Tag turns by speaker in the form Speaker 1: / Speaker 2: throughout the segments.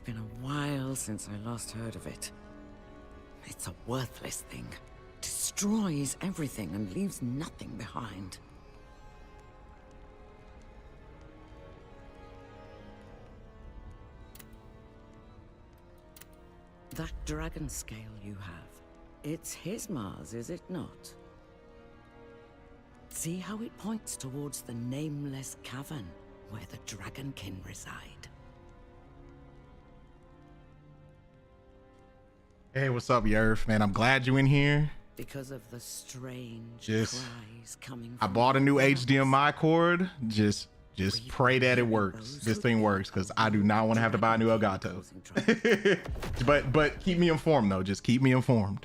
Speaker 1: been a while since I last heard of it. It's a worthless thing. Destroys everything and leaves nothing behind. That dragon scale you have, it's his Mars, is it not? See how it points towards the nameless cavern where the dragonkin reside.
Speaker 2: Hey, what's up, Yerf? Man, I'm glad you in here.
Speaker 1: Because of the strange cries coming from
Speaker 2: I bought a new
Speaker 1: the
Speaker 2: HDMI cord. Just pray that it works. This thing works, because I do not want to have to buy a new Elgato. but keep me informed though. Just keep me informed.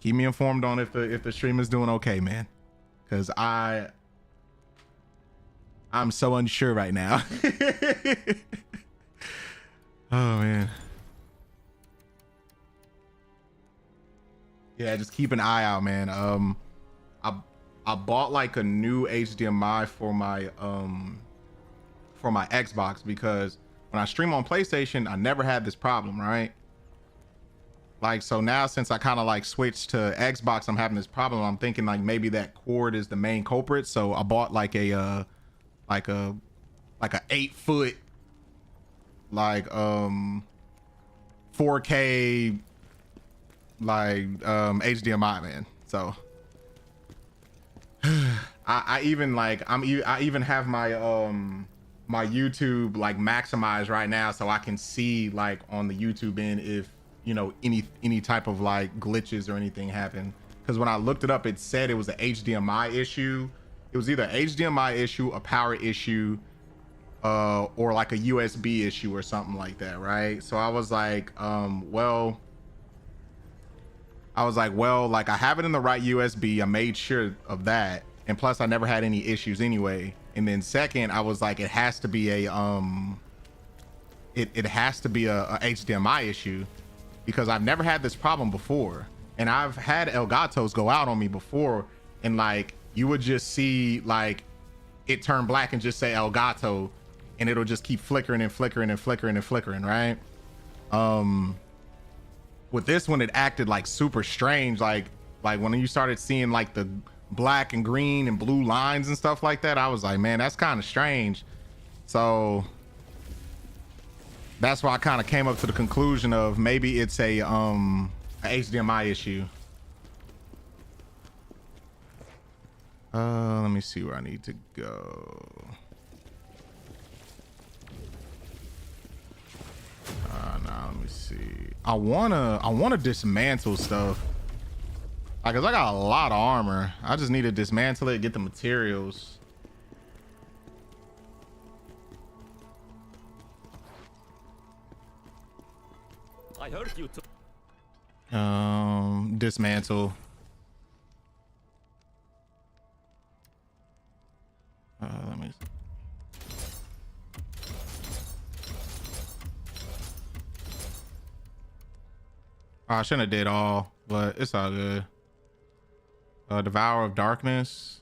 Speaker 2: Keep me informed on if the stream is doing okay, man. Because I'm so unsure right now. Oh man. Yeah, just keep an eye out, man. I bought like a new HDMI for my Xbox, because when I stream on PlayStation, I never had this problem, right? Like, so now since I kind of like switched to Xbox, I'm having this problem. I'm thinking like maybe that cord is the main culprit. So I bought like a 8-foot like 4K like HDMI, man. So I even have my my YouTube like maximized right now, so I can see like on the YouTube end if, you know, any type of like glitches or anything happen. Because when I looked it up, it said it was an HDMI issue. It was either HDMI issue, a power issue, or like a USB issue or something like that, right? So I was like, well, like I have it in the right USB. I made sure of that, and plus I never had any issues anyway. And then second, I was like, it has to be a HDMI issue, because I've never had this problem before, and I've had Elgatos go out on me before, and like you would just see like it turn black and just say Elgato, and it'll just keep flickering and flickering and flickering and flickering, right? With this one, it acted like super strange, like when you started seeing like the black and green and blue lines and stuff like that. I was like, man, that's kind of strange. So that's why I kind of came up to the conclusion of maybe it's a HDMI issue. Let me see where I need to go. Now let me see. I wanna dismantle stuff. Like, cause I got a lot of armor. I just need to dismantle it, get the materials.
Speaker 3: I heard you too.
Speaker 2: Dismantle. Let me. I shouldn't have did all, but it's all good. Devour of Darkness.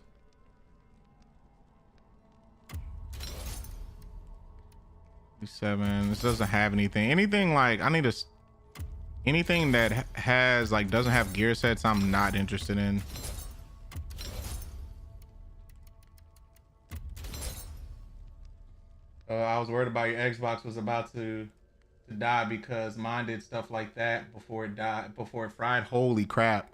Speaker 2: Seven. This doesn't have anything. Anything like I need a. Anything that has like doesn't have gear sets, I'm not interested in. I was worried about your Xbox was about to die because mine did stuff like that before it died, before it fried. Holy crap.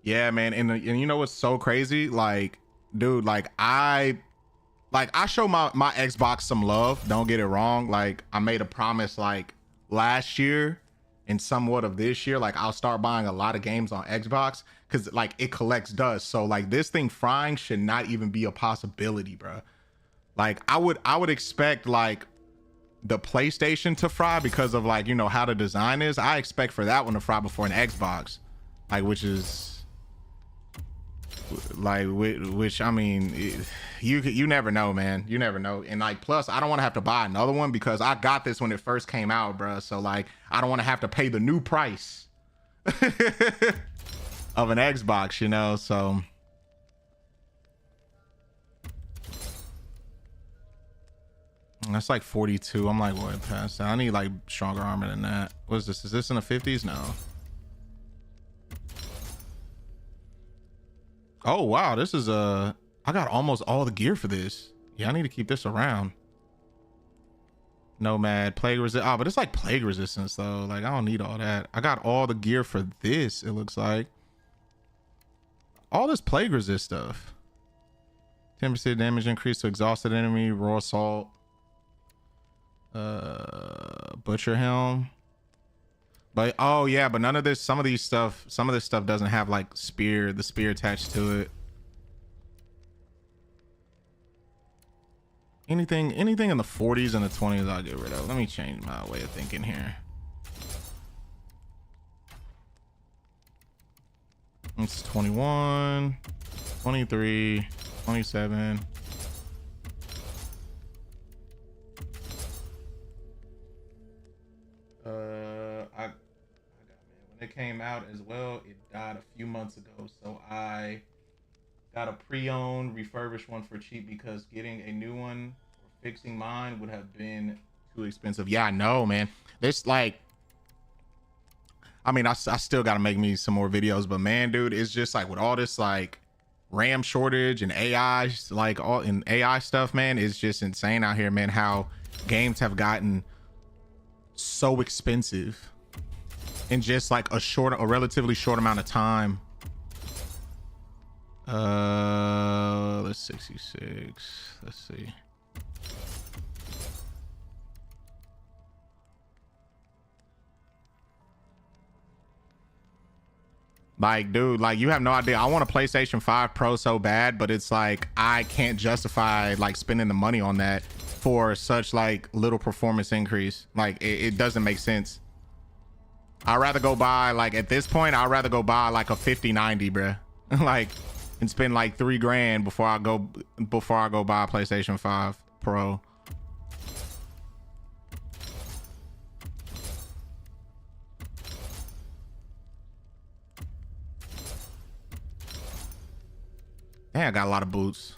Speaker 2: Yeah, man. And you know what's so crazy? Like, dude, like I show my Xbox some love. Don't get it wrong. Like, I made a promise like last year and somewhat of this year, like I'll start buying a lot of games on Xbox, because like it collects dust. So like this thing frying should not even be a possibility, bro. Like I would expect like the PlayStation to fry because of like, you know, how the design is. I expect for that one to fry before an Xbox, like, which is like, which I mean, you never know, man. You never know. And like, plus I don't want to have to buy another one because I got this when it first came out, bro. So like, I don't want to have to pay the new price of an Xbox, you know. So That's like 42. I'm like way past that. I need like stronger armor than that. What is this? Is this in the 50s? No. Oh wow, this is I got almost all the gear for this. Yeah, I need to keep this around. Nomad, plague resist. Oh, but it's like plague resistance though. Like I don't need all that. I got all the gear for this. It looks like all this plague resist stuff. 10% damage increase to exhausted enemy. Raw assault. Butcher helm. But oh yeah, but none of this. Some of this stuff doesn't have like the spear attached to it. Anything in the 40s and the 20s I'll get rid of. Let me change my way of thinking here. It's 21, 23, 27. I got, man, when it came out as well, it died a few months ago, so I got a pre-owned refurbished one for cheap because getting a new one or fixing mine would have been too expensive. Yeah, I know, man. This like, I mean, I still got to make me some more videos, but man, dude, it's just like with all this like RAM shortage and AI, like all in AI stuff, man, it's just insane out here, man, how games have gotten so expensive in just like a relatively short amount of time. Let's 66. Let's see. Like, dude, like you have no idea. I want a PlayStation 5 Pro so bad, but it's like I can't justify like spending the money on that for such like little performance increase. Like it doesn't make sense. I'd rather go buy like at this point, I'd rather go buy like a 5090, bruh. Like and spend like $3,000 before I go buy a PlayStation 5 Pro. Damn, I got a lot of boots.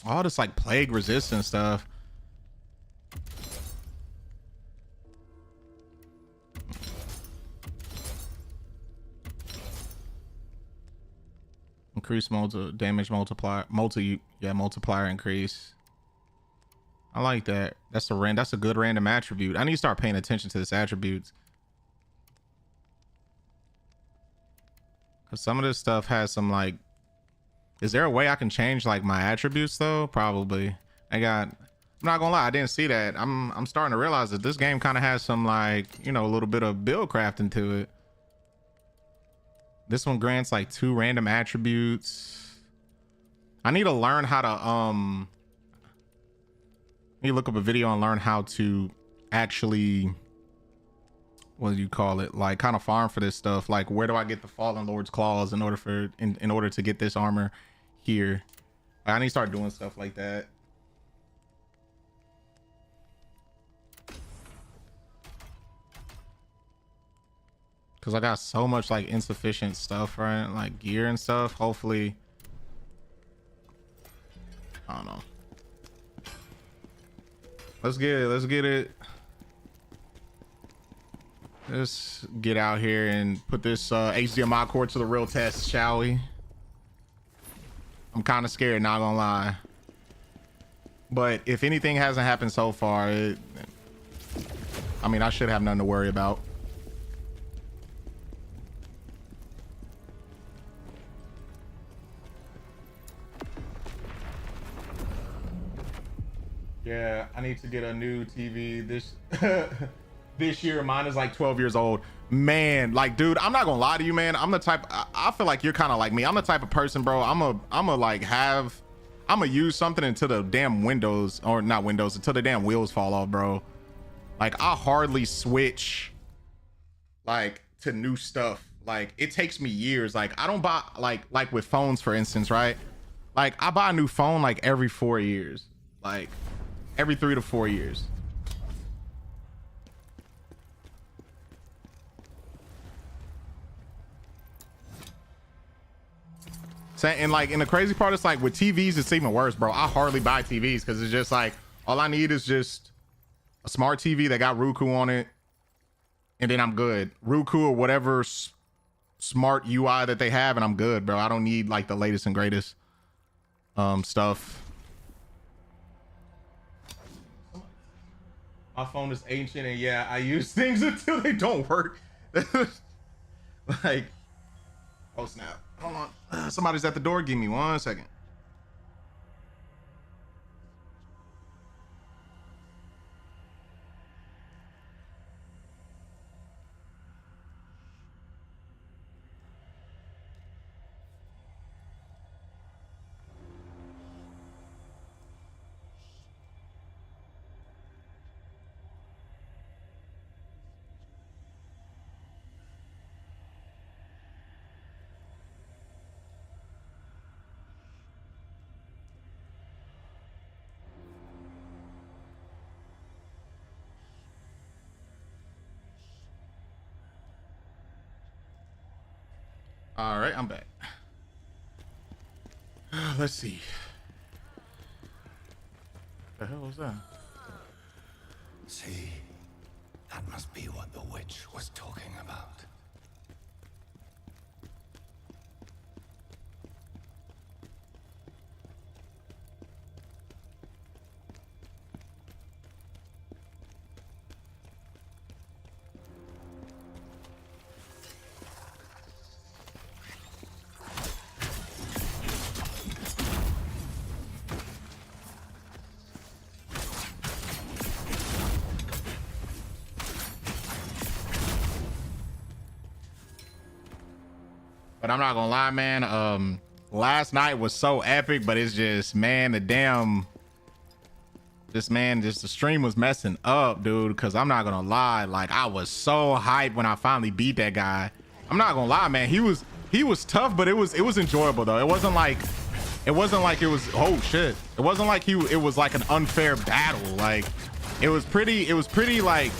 Speaker 2: All this like plague resistance stuff. Increase damage multiplier, multiplier increase. I like that. That's a good random attribute. I need to start paying attention to this attributes. Cause some of this stuff has some like, is there a way I can change like my attributes though? Probably. I'm not gonna lie, I didn't see that. I'm starting to realize that this game kind of has some like, you know, a little bit of build crafting to it. This one grants like 2 random attributes. I need to learn how to need to look up a video and learn how to actually, what do you call it, like kind of farm for this stuff. Like where do I get the Fallen Lord's claws in order to get this armor here? I need to start doing stuff like that. Cause I got so much like insufficient stuff, right? Like gear and stuff. Hopefully, I don't know. Let's get it. Let's get it. Let's get out here and put this HDMI cord to the real test, shall we? I'm kind of scared, not gonna lie. But if anything hasn't happened so far, I mean, I should have nothing to worry about. Yeah, I need to get a new TV this this year. Mine is like 12 years old. Man, like, dude, I'm not gonna lie to you, man. I'm the type, I feel like you're kind of like me. I'm the type of person, bro. I'm gonna use something until the damn windows, or not windows, until the damn wheels fall off, bro. Like, I hardly switch like to new stuff. Like, it takes me years. Like, I don't buy like with phones, for instance, right? Like, I buy a new phone like every 4 years, like every 3 to 4 years. And like, and the crazy part is like with TVs, it's even worse, bro. I hardly buy TVs because it's just like all I need is just a smart TV that got Roku on it, and then I'm good. Roku or whatever smart UI that they have, and I'm good, bro. I don't need like the latest and greatest stuff. My phone is ancient, and yeah, I use things until they don't work. Like, oh snap. Hold on. Somebody's at the door. Give me 1 second. All right, I'm back. Let's see. The hell was that?
Speaker 4: See, that must be what the witch was talking about.
Speaker 2: But I'm not gonna lie, man. Last night was so epic, but it's just, man, the stream was messing up, dude. Cause I'm not gonna lie, like I was so hyped when I finally beat that guy. I'm not gonna lie, man. He was tough, but it was enjoyable though. It wasn't like it was, oh shit. It wasn't like it was like an unfair battle. Like it was pretty like,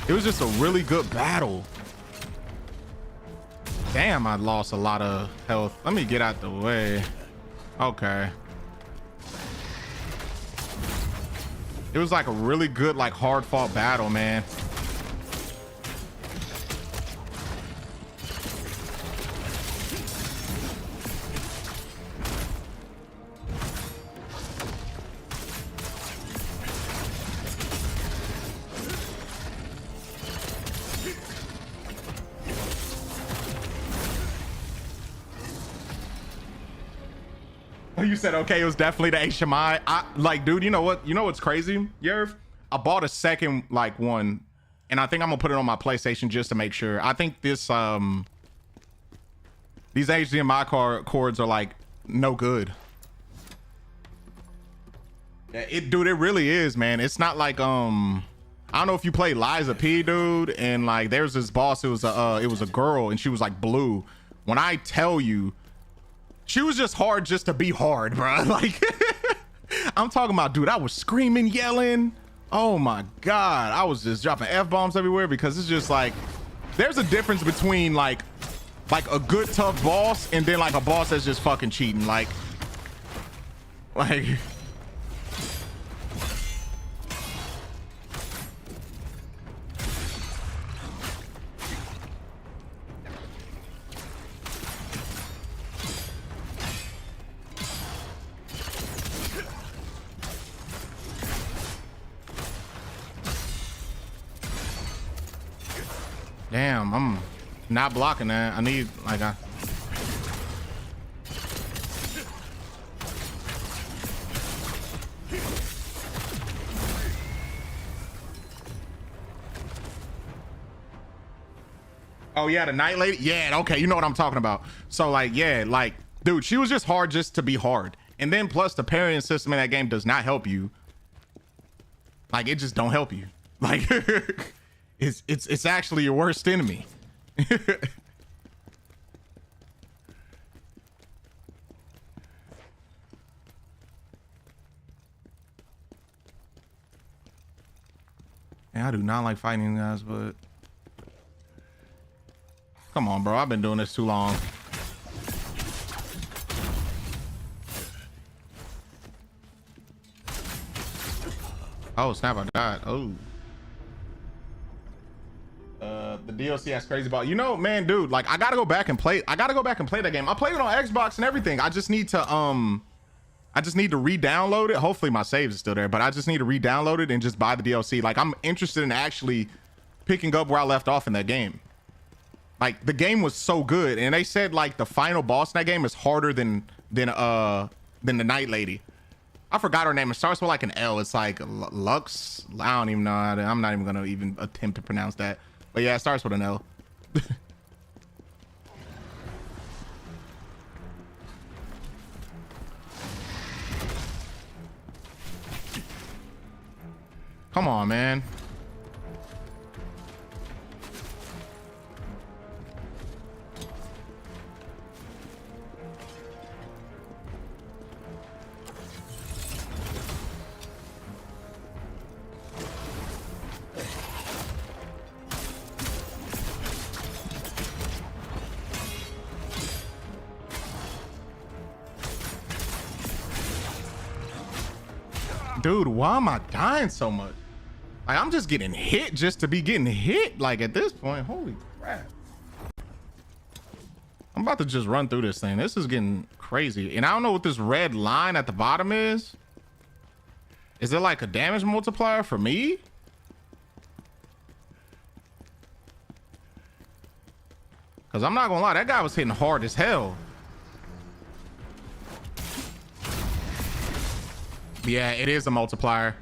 Speaker 2: it was just a really good battle. Damn, I lost a lot of health. Let me get out the way. Okay. It was like a really good, like hard fought battle, man. You said okay, it was definitely the HMI. I like, dude, you know what's crazy, Yerv? I bought a second like one, and I think I'm gonna put it on my PlayStation just to make sure. I think this these HDMI cords are like no good. Yeah, dude, it really is, man. It's not like I don't know if you play Liza P, dude, and like there's this boss. It was a girl, and she was like blue. When I tell you, she was just hard just to be hard, bro. Like, I'm talking about, dude, I was screaming, yelling. Oh my God. I was just dropping F-bombs everywhere because it's just like, there's a difference between like a good tough boss and then like a boss that's just fucking cheating. Like, damn, I'm not blocking that. I need like oh yeah, the night lady. Yeah, okay, you know what I'm talking about. So like, yeah, like, dude, she was just hard just to be hard. And then plus the parrying system in that game does not help you. Like, it just don't help you. Like it's actually your worst enemy. And I do not like fighting these guys, but come on, bro. I've been doing this too long. Oh snap! I died. Oh. The DLC has crazy about, you know, man, dude, like I gotta go back and play that game. I played it on Xbox and everything. I just need to re-download it. Hopefully my saves is still there, but I just need to re-download it and just buy the DLC. Like I'm interested in actually picking up where I left off in that game. Like the game was so good, and they said like the final boss in that game is harder than the Night Lady. I forgot her name. It starts with like an L. It's like Lux. I don't even know. I'm not even gonna even attempt to pronounce that. But yeah, it starts with an L. Come on, man. Dude, why am I dying so much? Like, I'm just getting hit just to be getting hit. Like at this point, holy crap. I'm about to just run through this thing. This is getting crazy. And I don't know what this red line at the bottom is. Is it like a damage multiplier for me? Because I'm not gonna lie, that guy was hitting hard as hell. Yeah, it is a multiplier.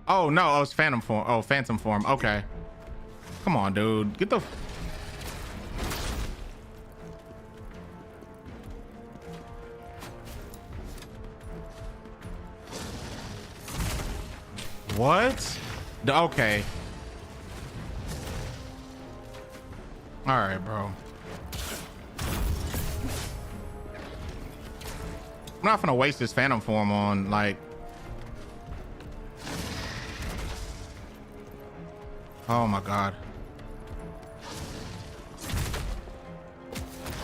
Speaker 2: Oh no, oh, it's phantom form. Oh, phantom form. Okay. Come on, dude. Get the what? Okay. All right, bro. I'm not gonna waste this phantom form on like. Oh my god.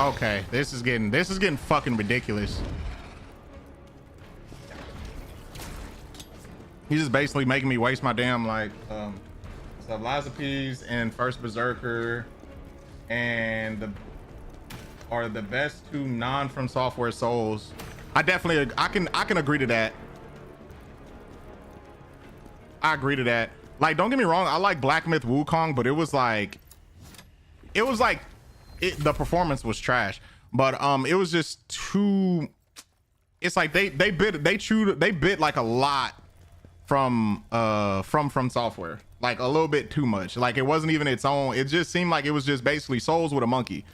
Speaker 2: Okay, this is getting fucking ridiculous. He's just basically making me waste my damn like Lazapes and first Berserker and are the best two non From Software souls. I definitely I can agree to that. I agree to that. Like, don't get me wrong, I like Black Myth Wukong, but it was like the performance was trash. But it was just too. It's like they bit like a lot from Software, like a little bit too much. Like it wasn't even its own. It just seemed like it was just basically Souls with a monkey.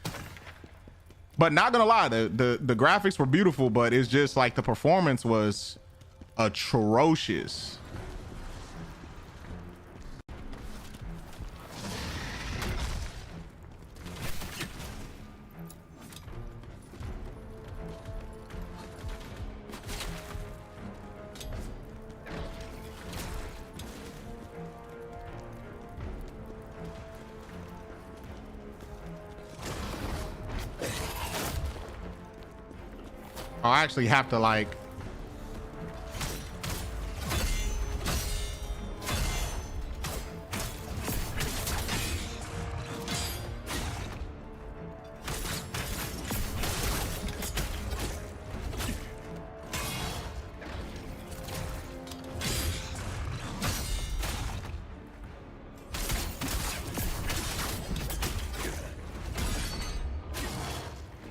Speaker 2: But not gonna lie, the graphics were beautiful, but it's just like the performance was atrocious. I actually have to like.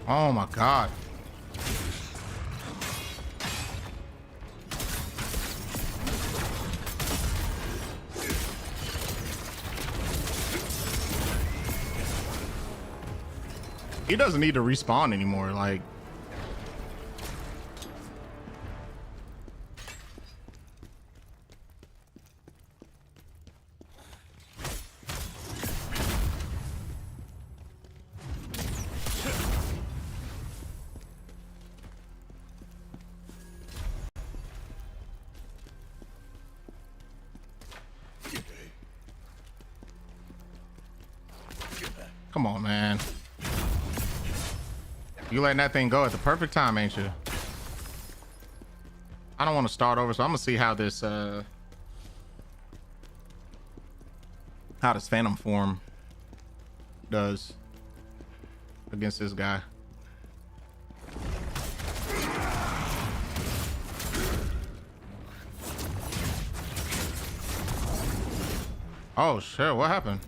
Speaker 2: Oh my god. He doesn't need to respawn anymore, like. Come on, man. You letting that thing go at the perfect time, ain't you? I don't want to start over, so I'm gonna see how this phantom form does against this guy. Oh shit, what happened?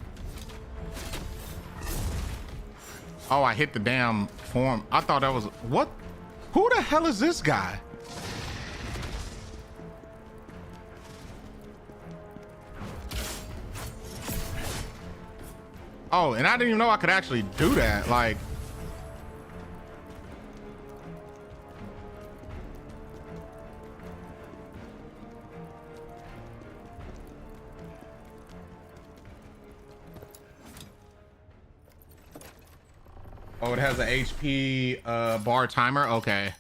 Speaker 2: Oh, I hit the damn form. I thought that was what? Who the hell is this guy? Oh, and I didn't even know I could actually do that. Like, oh, it has an HP bar timer. Okay.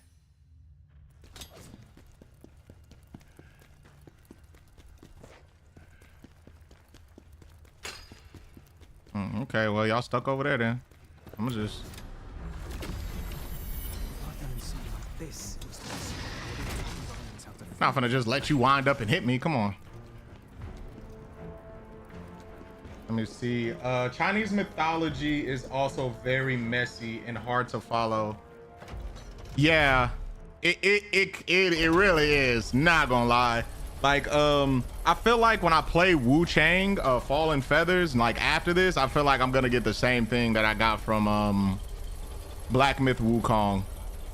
Speaker 2: Okay, well, y'all stuck over there then. I'm gonna just. Not gonna just let you wind up and hit me. Come on. Let me see. Chinese mythology is also very messy and hard to follow. Yeah, it really is. Not gonna lie. Like, I feel like when I play Wu Chang, Fallen Feathers, and like after this, I feel like I'm gonna get the same thing that I got from Black Myth Wukong.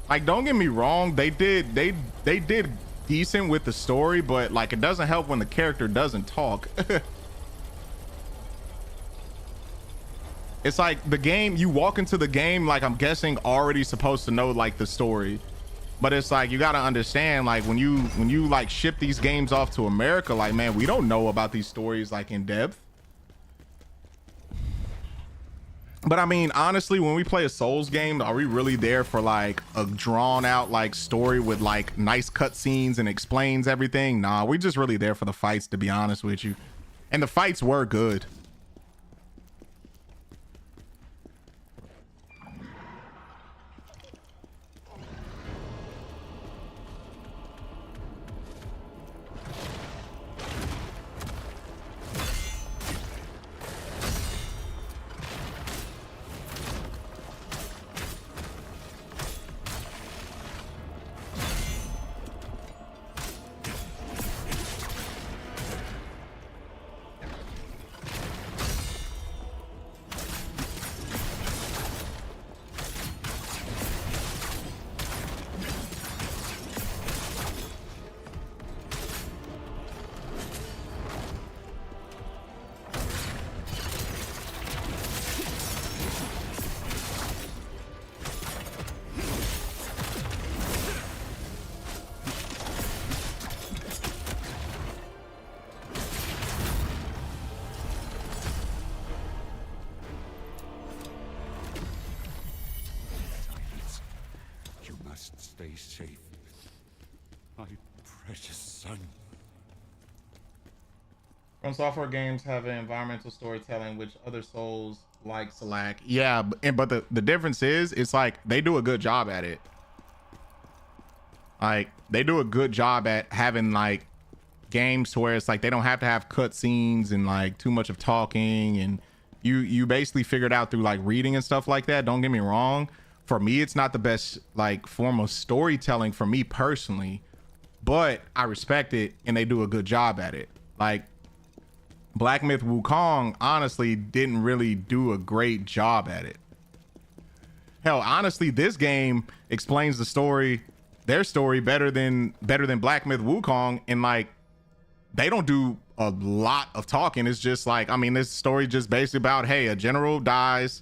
Speaker 2: Like, don't get me wrong, they did decent with the story, but like it doesn't help when the character doesn't talk. It's like the game, you walk into the game like I'm guessing already supposed to know like the story. But it's like, you got to understand, like when you like ship these games off to America, like, man, we don't know about these stories like in depth. But I mean, honestly, when we play a Souls game, are we really there for like a drawn out like story with like nice cutscenes and explains everything? Nah, we just really there for the fights, to be honest with you. And the fights were good.
Speaker 4: Stay safe, my precious son.
Speaker 2: From Software games have an environmental storytelling, which other Souls like lack. Yeah, but the difference is, it's like they do a good job at it. Like they do a good job at having like games to where it's like they don't have to have cutscenes and like too much of talking, and you basically figure it out through like reading and stuff like that. Don't get me wrong. For me, it's not the best like form of storytelling for me personally, but I respect it and they do a good job at it. Like Black Myth Wukong honestly didn't really do a great job at it. Hell, honestly, this game explains the story, their story better than Black Myth Wukong, and like they don't do a lot of talking. It's just like, I mean, this story just basically about, hey, a general dies.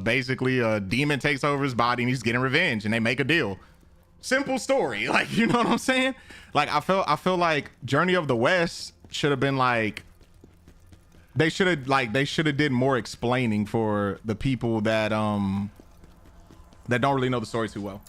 Speaker 2: Basically a demon takes over his body and he's getting revenge, and they make a deal. Simple story. Like, you know what I'm saying? Like, I feel like Journey of the West should have been like, they should have did more explaining for the people that don't really know the story too well.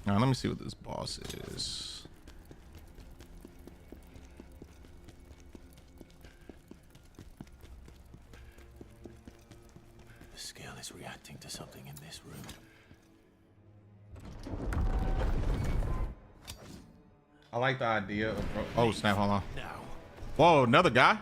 Speaker 2: Now let me see what this boss is.
Speaker 4: The scale is reacting to something in this room.
Speaker 2: I like the idea of. Oh snap! Hold on.
Speaker 4: Now.
Speaker 2: Whoa, another guy.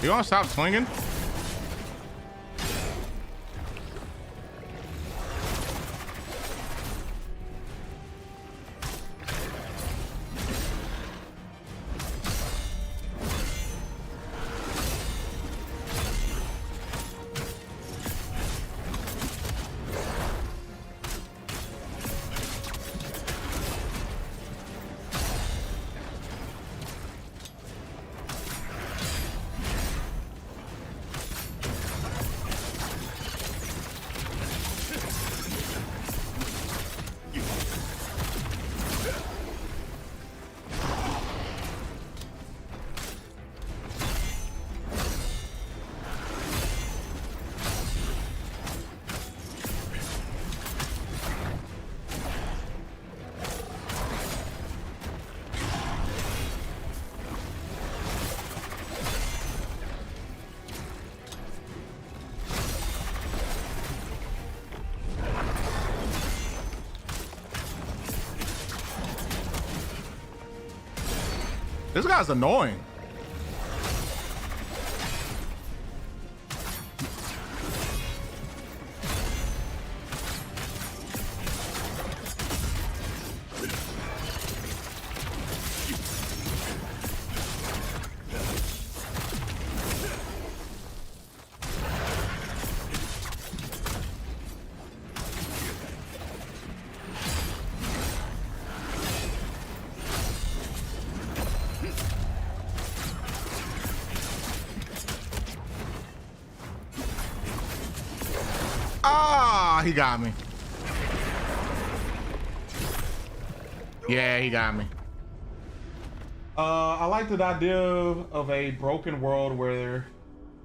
Speaker 2: You want to stop swinging? This guy's annoying. Ah, he got me. Yeah, he got me. I like the idea of a broken world where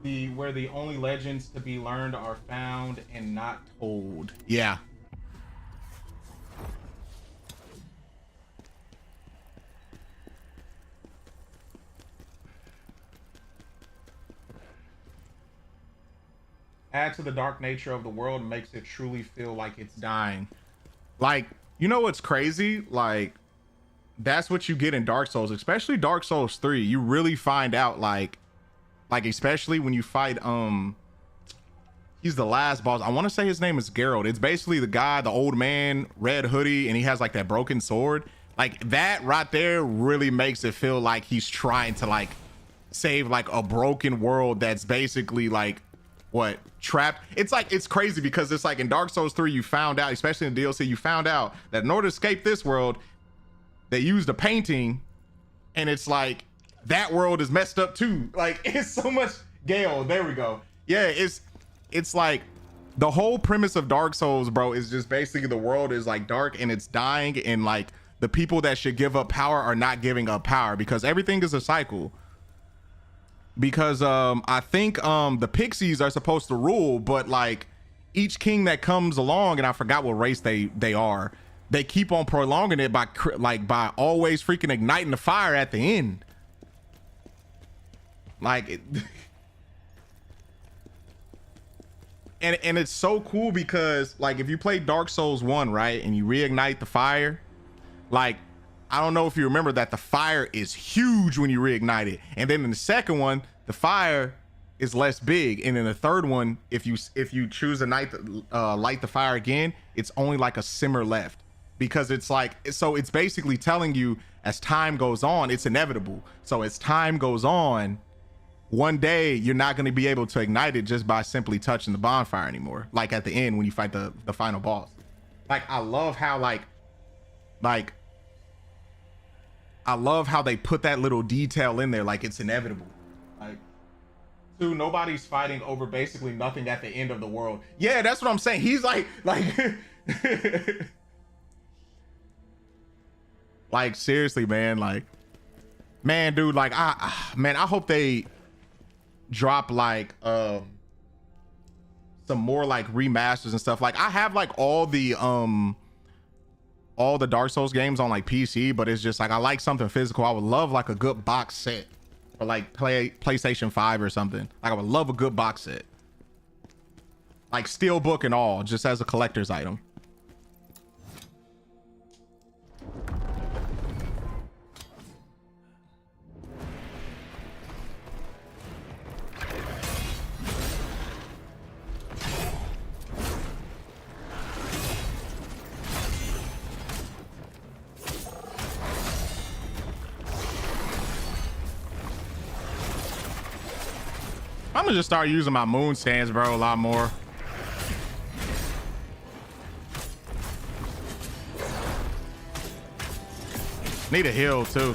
Speaker 2: the only legends to be learned are found and not told. Yeah. Add to the dark nature of the world makes it truly feel like it's dying. Like, you know what's crazy? Like, that's what you get in Dark Souls, especially Dark Souls 3. You really find out like especially when you fight he's the last boss. I want to say his name is Geralt. It's basically the guy, the old man, red hoodie, and he has like that broken sword. Like that right there really makes it feel like he's trying to like save like a broken world that's basically like what trapped. It's like, it's crazy because it's like in Dark Souls 3 you found out, especially in the DLC, you found out that in order to escape this world they used a painting, and it's like that world is messed up too. Like it's so much. Gale, there we go. Yeah, it's like the whole premise of Dark Souls, bro, is just basically the world is like dark and it's dying, and like the people that should give up power are not giving up power because everything is a cycle. Because I think the pixies are supposed to rule, but like each king that comes along, and I forgot what race they are, they keep on prolonging it by always freaking igniting the fire at the end. Like it, and it's so cool because like if you play Dark Souls 1, right, and you reignite the fire, like I don't know if you remember that the fire is huge when you reignite it, and then in the second one the fire is less big, and in the third one if you choose to light the fire again, it's only like a simmer left, because it's like, so it's basically telling you as time goes on it's inevitable. So as time goes on, one day you're not going to be able to ignite it just by simply touching the bonfire anymore, like at the end when you fight the final boss. Like I love how like I love how they put that little detail in there, like it's inevitable. Like, 2, nobody's fighting over basically nothing at the end of the world. Yeah, that's what I'm saying. He's like like seriously, man. Like, man, dude, like man, I hope they drop like some more like remasters and stuff. Like I have like all the Dark Souls games on like PC, but it's just like I like something physical. I would love like a good box set for like PlayStation 5 or something. Like I would love a good box set, like steelbook and all, just as a collector's item. I'm gonna just start using my moon stands, bro, a lot more. Need a heal too.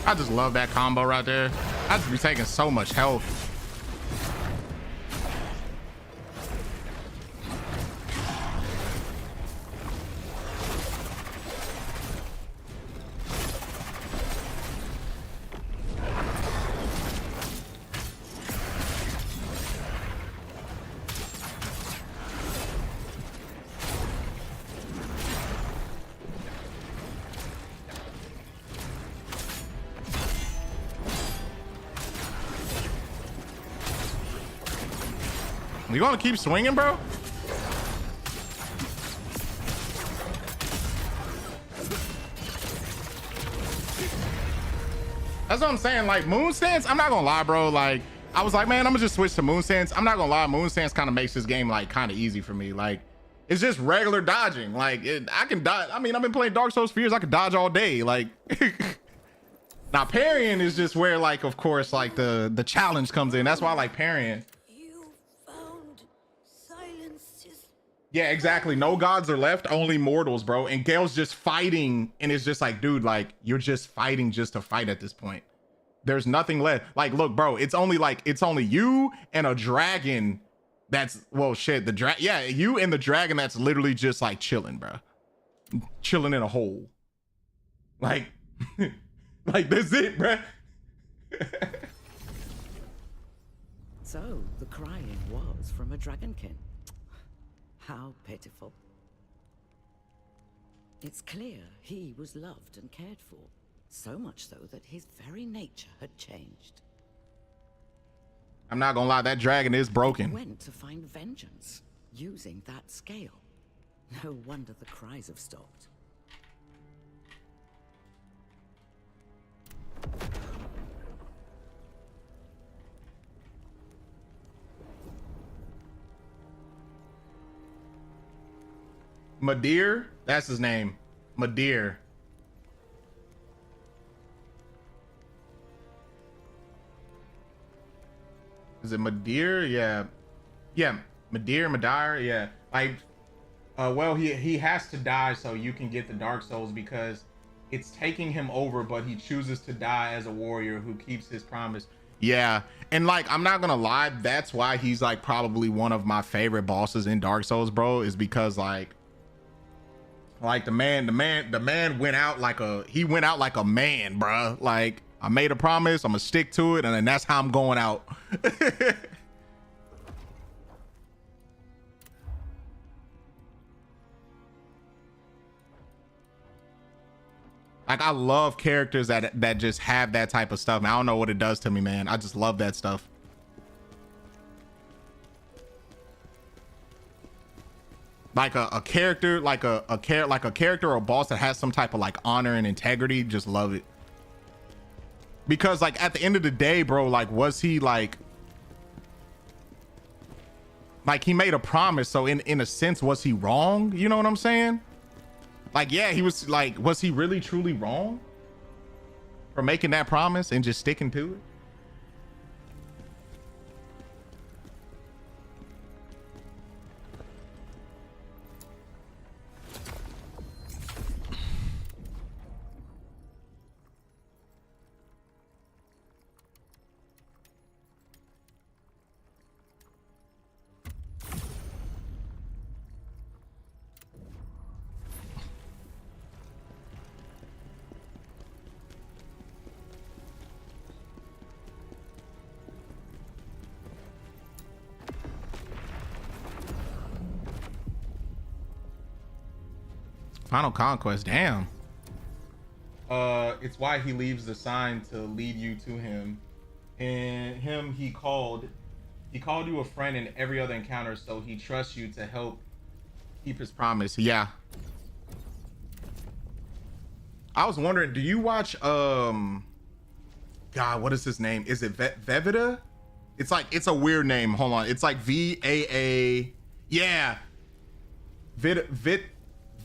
Speaker 2: I just love that combo right there. I just be taking so much health. You gonna keep swinging, bro? That's what I'm saying. Like moon stance, I'm not gonna lie, bro. Like I was like, man, I'm gonna just switch to moon stance. I'm not gonna lie, moon stance kind of makes this game like kind of easy for me. Like it's just regular dodging. Like I can dodge. I mean, I've been playing Dark Souls for years. I could dodge all day. Like now parrying is just where, like, of course, like the challenge comes in. That's why I like parrying. Yeah, exactly. No gods are left, only mortals, bro. And Gale's just fighting, and it's just like, dude, like you're just fighting just to fight at this point. There's nothing left. Like, look, bro, it's only you and a dragon. That's, well, shit. Yeah, you and the dragon. That's literally just like chilling, bro. Chilling in a hole. Like, like that's it, bro.
Speaker 1: So the crying was from a dragonkin. How pitiful. It's clear he was loved and cared for, so much so that his very nature had changed.
Speaker 2: I'm not gonna lie, that dragon is broken.
Speaker 1: He went to find vengeance using that scale. No wonder the cries have stopped.
Speaker 2: Madir, that's his name. Madir. Is it Madir? Yeah. Yeah, Madir, yeah. Like, well, he has to die so you can get the Dark Souls because it's taking him over, but he chooses to die as a warrior who keeps his promise. Yeah, and like, I'm not gonna lie, that's why he's like probably one of my favorite bosses in Dark Souls, bro, is because like the man went out like a man, bro. Like, I made a promise, I'm gonna stick to it, and then that's how I'm going out. Like, I love characters that just have that type of stuff. Man, I don't know what it does to me, man. I just love that stuff. Like a character, like a character or a boss that has some type of like honor and integrity. Just love it. Because like at the end of the day, bro, like was he like he made a promise, so in a sense, was he wrong? You know what I'm saying? Like, yeah, he was like, was he really truly wrong for making that promise and just sticking to it? Final Conquest, damn. It's why he leaves the sign to lead you to him. And he called you a friend in every other encounter, so he trusts you to help keep his promise. Yeah. I was wondering, do you watch God, what is his name? Is it Vevita? It's like, it's a weird name. Hold on. It's like VAA. Yeah.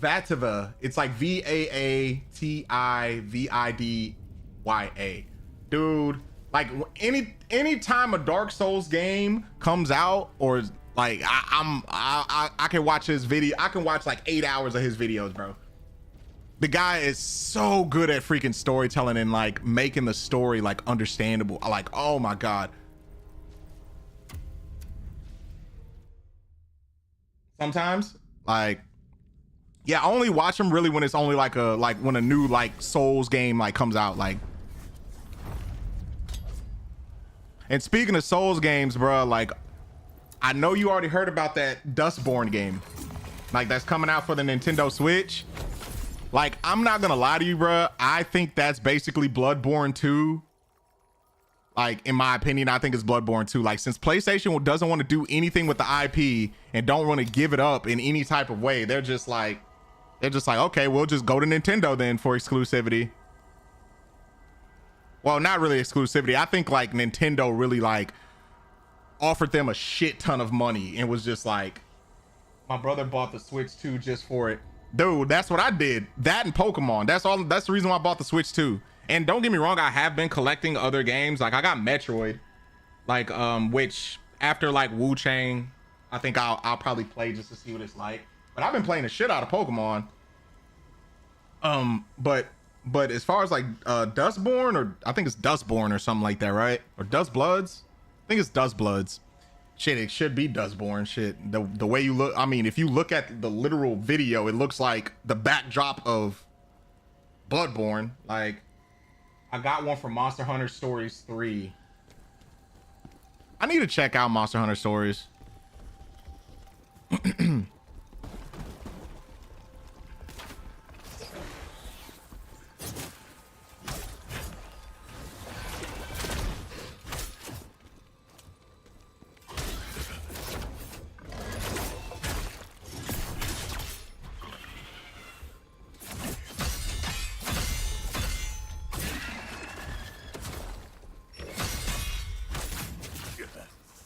Speaker 2: Vativa. It's like VAATIVIDYA. Dude, like any time a Dark Souls game comes out, or like I can watch his video. I can watch like 8 hours of his videos, bro. The guy is so good at freaking storytelling and like making the story like understandable. Like, oh my God. Sometimes, like, yeah, I only watch him really when it's only like when a new like Souls game like comes out, like. And speaking of Souls games, bro, like, I know you already heard about that Dustborn game, like that's coming out for the Nintendo Switch. Like, I'm not gonna lie to you, bro. I think that's basically Bloodborne 2. Like, in my opinion, I think it's Bloodborne 2. Like, since PlayStation doesn't want to do anything with the IP and don't want to give it up in any type of way, they're just like, okay, we'll just go to Nintendo then for exclusivity. Well, not really exclusivity. I think like Nintendo really like offered them a shit ton of money and was just like, my brother bought the Switch 2 just for it. Dude, that's what I did. That and Pokemon. That's the reason why I bought the Switch 2. And don't get me wrong, I have been collecting other games. Like, I got Metroid, like which after like Wu Chang, I think I'll probably play just to see what it's like. But I've been playing the shit out of Pokemon. But as far as like Dustborn, or I think it's Dustborn or something like that, right? Or Dustbloods? I think it's Dustbloods. Shit, it should be Dustborn. Shit, the way you look, I mean, if you look at the literal video, it looks like the backdrop of Bloodborne. Like, I got one for Monster Hunter Stories 3. I need to check out Monster Hunter Stories.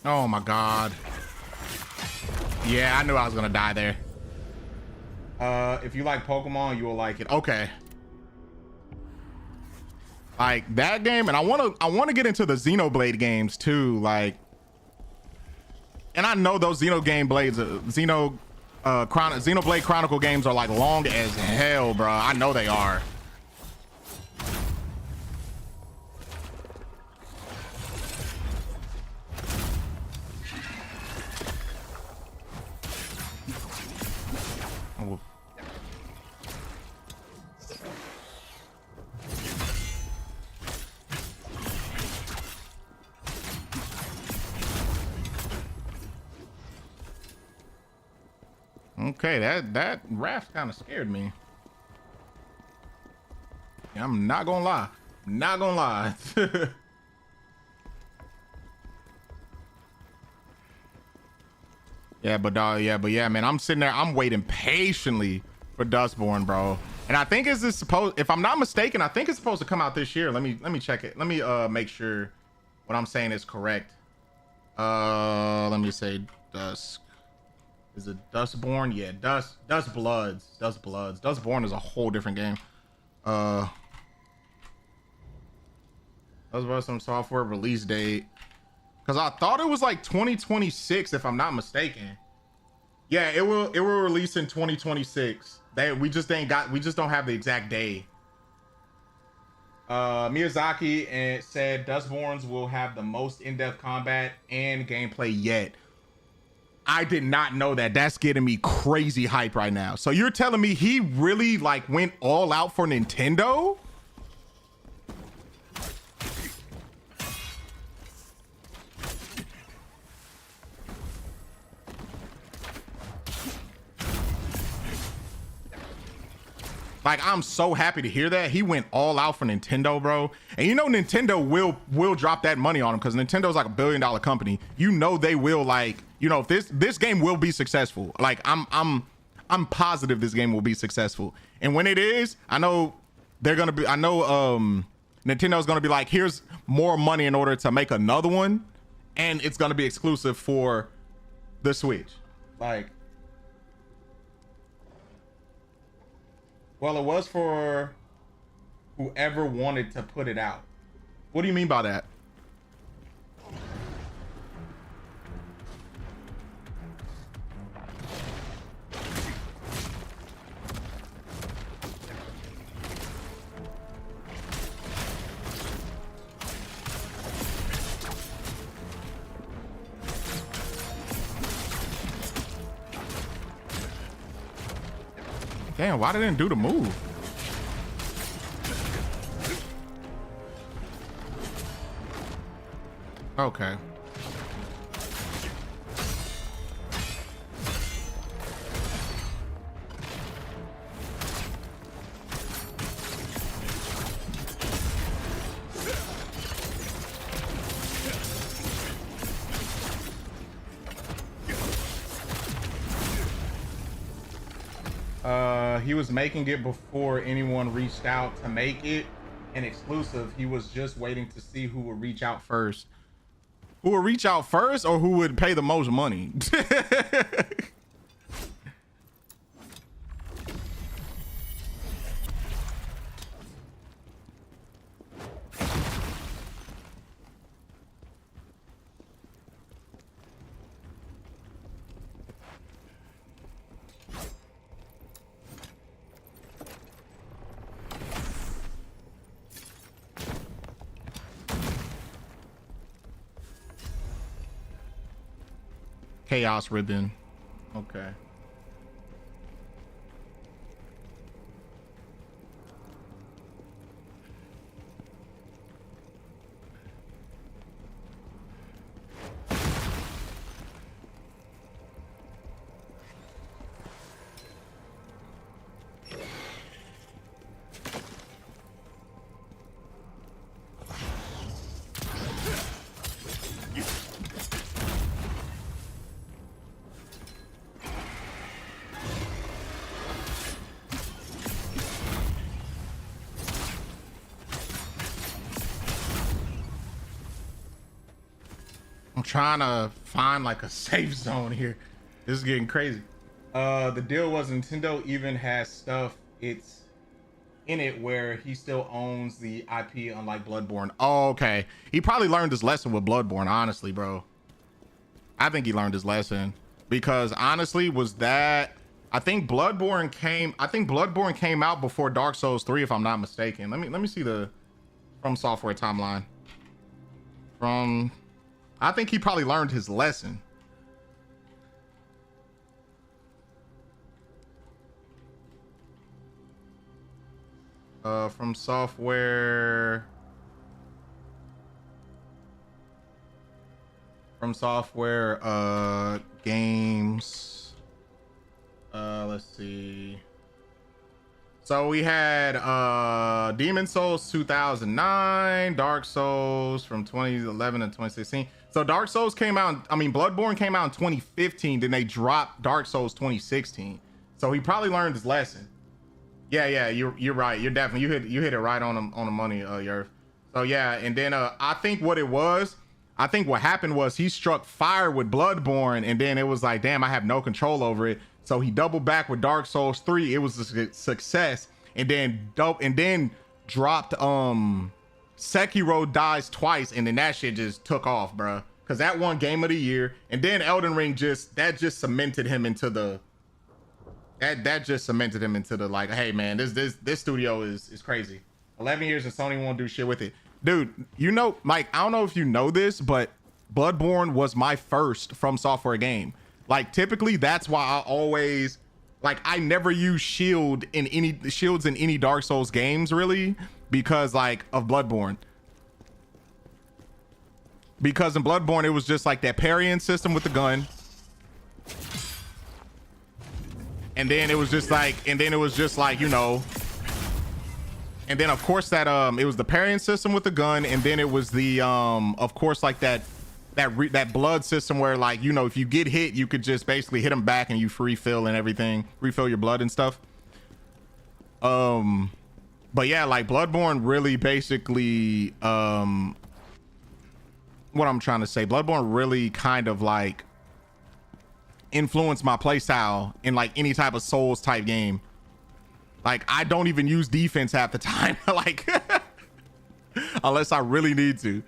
Speaker 2: Oh my God. Yeah, I knew I was gonna die there. If you like Pokemon, you will like it. Okay. Like that game, and I want to get into the Xenoblade games too. Like, and I know those Xenoblade Chronicle games are like long as hell, bro. I know they are. Oh. Okay, that raft kind of scared me. Yeah, I'm not gonna lie. Not gonna lie. Yeah, man, I'm sitting there, I'm waiting patiently for Dustborn, bro. And I think is this supposed, if I'm not mistaken, I think it's supposed to come out this year. Let me check it. Let me make sure what I'm saying is correct. Let me say Dusk. Is it Dustborn? Yeah, Dustbloods. Dustborn is a whole different game. That's about some software release date. Cause I thought it was like 2026, if I'm not mistaken. Yeah, it will release in 2026. We just don't have the exact day. Miyazaki said Dustborns will have the most in-depth combat and gameplay yet. I did not know that. That's getting me crazy hype right now. So you're telling me he really like went all out for Nintendo? Like, I'm so happy to hear that. He went all out for Nintendo, bro. And you know Nintendo will drop that money on him because Nintendo's like $1 billion company. You know they will, like, you know, if this game will be successful. Like, I'm positive this game will be successful. And when it is, I know Nintendo's gonna be like, here's more money in order to make another one, and it's gonna be exclusive for the Switch. Like, well, it was for whoever wanted to put it out. What do you mean by that? Damn, why didn't it do the move? Okay. He was making it before anyone reached out to make it an exclusive. He was just waiting to see who would reach out first. Who would reach out first or who would pay the most money? Chaos ribbon. Okay. I'm trying to find like a safe zone here. This is getting crazy. The deal was Nintendo even has stuff it's in it where he still owns the IP, unlike Bloodborne. Oh, okay. He probably learned his lesson with Bloodborne, honestly, bro. I think he learned his lesson because honestly, was that I think Bloodborne came out before Dark Souls 3, if I'm not mistaken. Let me see the From Software timeline. I think he probably learned his lesson. From Software games. Let's see. So we had Demon Souls 2009, Dark Souls from 2011 and 2016. So Dark Souls came out, Bloodborne came out in 2015, then they dropped Dark Souls 2016. So he probably learned his lesson. Yeah, you're right. You're definitely you hit it right on the money, Yerf. So yeah, and then I think what happened was he struck fire with Bloodborne, and then it was like, damn, I have no control over it. So he doubled back with Dark Souls 3. It was a success, and then dropped Sekiro Dies Twice, and then that shit just took off, bro. Cause that won Game of the Year, and then Elden Ring just cemented him into the like, hey man, this studio is crazy. 11 years and Sony won't do shit with it, dude. You know, Mike, I don't know if you know this, but Bloodborne was my first From Software game. Like, typically that's why I always, like, I never use shields in any Dark Souls games, really, because like of Bloodborne. Because in Bloodborne it was just like that parrying system with the gun. And then it was just like, you know, and then of course that it was the parrying system with the gun, and then it was the of course like that blood system where, like, you know, if you get hit you could just basically hit them back and you refill and everything, refill your blood and stuff. But yeah, like Bloodborne really basically what I'm trying to say, Bloodborne really kind of like influence my playstyle in like any type of Souls type game. Like, I don't even use defense half the time, like unless I really need to.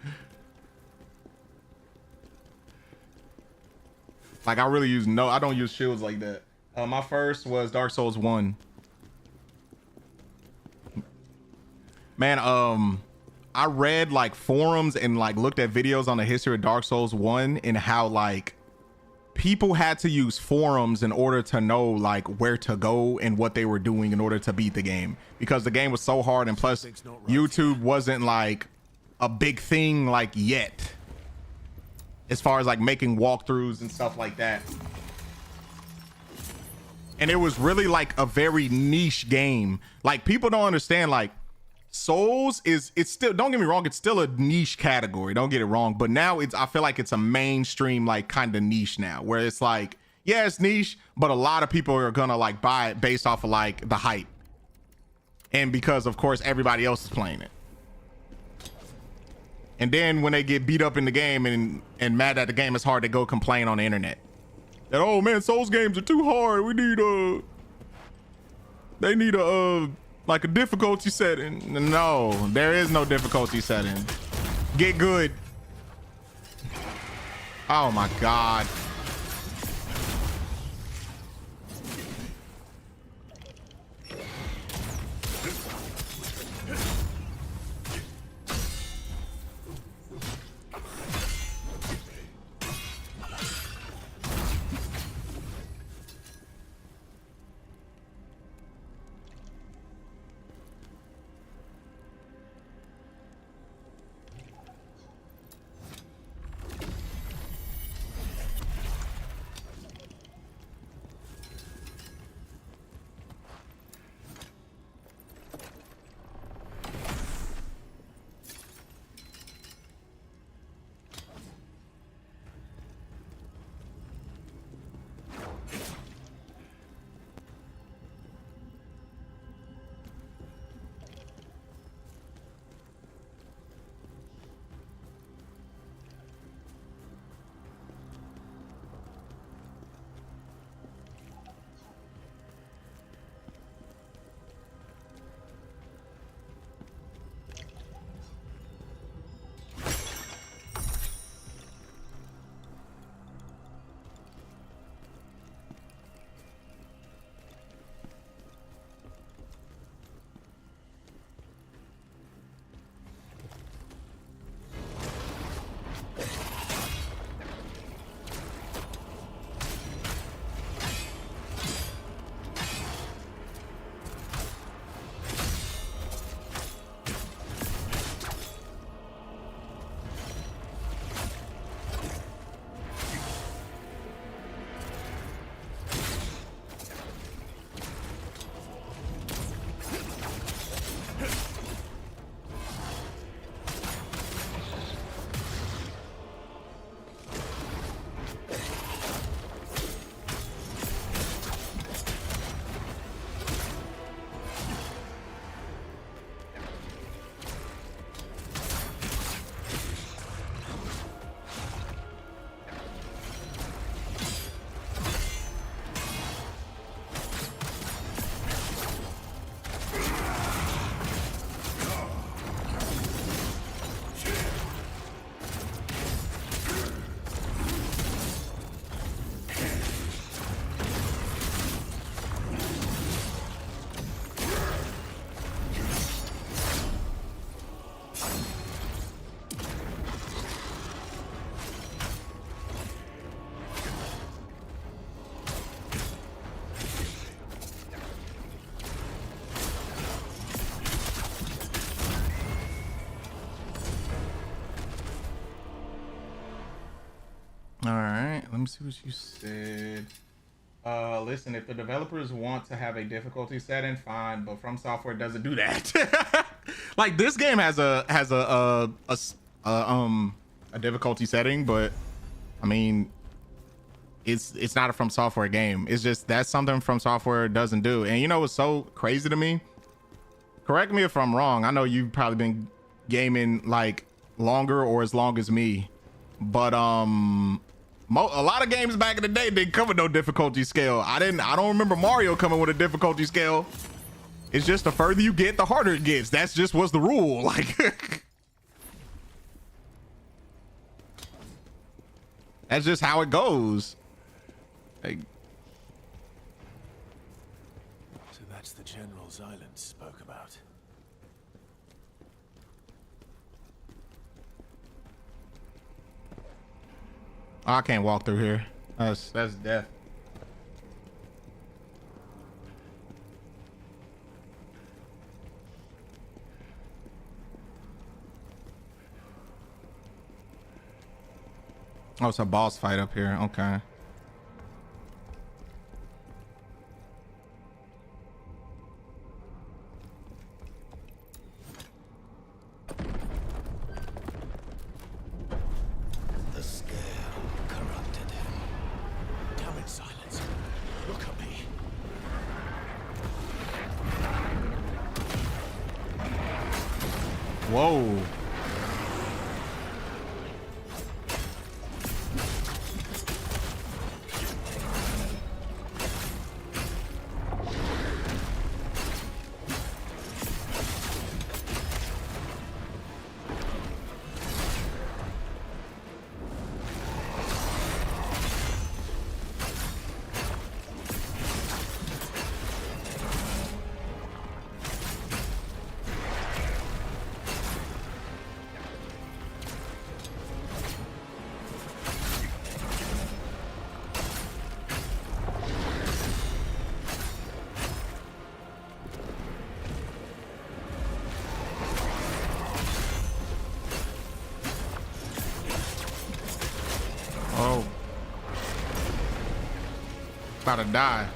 Speaker 2: Like, I don't use shields like that. My first was Dark Souls 1. Man, I read like forums and like looked at videos on the history of Dark Souls 1 and how like people had to use forums in order to know like where to go and what they were doing in order to beat the game, because the game was so hard, and plus YouTube wasn't like a big thing like yet as far as like making walkthroughs and stuff like that. And it was really like a very niche game. Like, people don't understand, like, Souls it's still, don't get me wrong, it's still a niche category, don't get it wrong, but now I feel like it's a mainstream like kind of niche now, where it's like, yeah, it's niche, but a lot of people are gonna like buy it based off of like the hype, and because of course everybody else is playing it. And then when they get beat up in the game and mad at the game, it's hard to go complain on the internet that, oh man, Souls games are too hard, they need like a difficulty setting. No, there is no difficulty setting. Get good. Oh my God. All right, let me see what you said. Listen, if the developers want to have a difficulty setting, fine, but From Software doesn't do that. Like this game has a difficulty setting, but I mean, it's not a From Software game. It's just that's something From Software doesn't do. And you know what's so crazy to me? Correct me if I'm wrong. I know you've probably been gaming like longer or as long as me, but a lot of games back in the day didn't come with no difficulty scale. I don't remember Mario coming with a difficulty scale. It's just the further you get, the harder it gets. That's just what's the rule. Like that's just how it goes. Like,
Speaker 5: so that's the General's Island spoke about.
Speaker 2: I can't walk through here. That's death. Oh, it's a boss fight up here. Okay.
Speaker 4: The scale corrupted him.
Speaker 5: Damn it, Silence. Look at me.
Speaker 2: Whoa. Oh. About to die.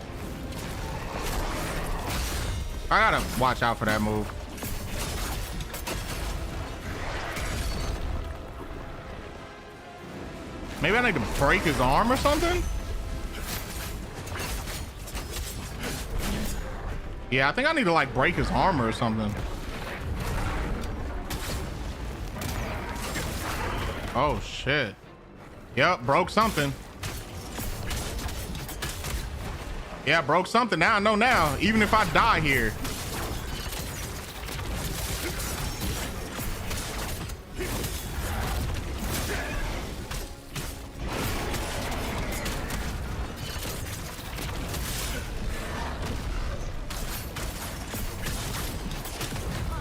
Speaker 2: I gotta watch out for that move. Maybe I need to break his arm or something? Yeah, I think I need to like break his arm or something. Oh shit. Yep, broke something. Yeah, broke something. Now I know now. Even if I die here.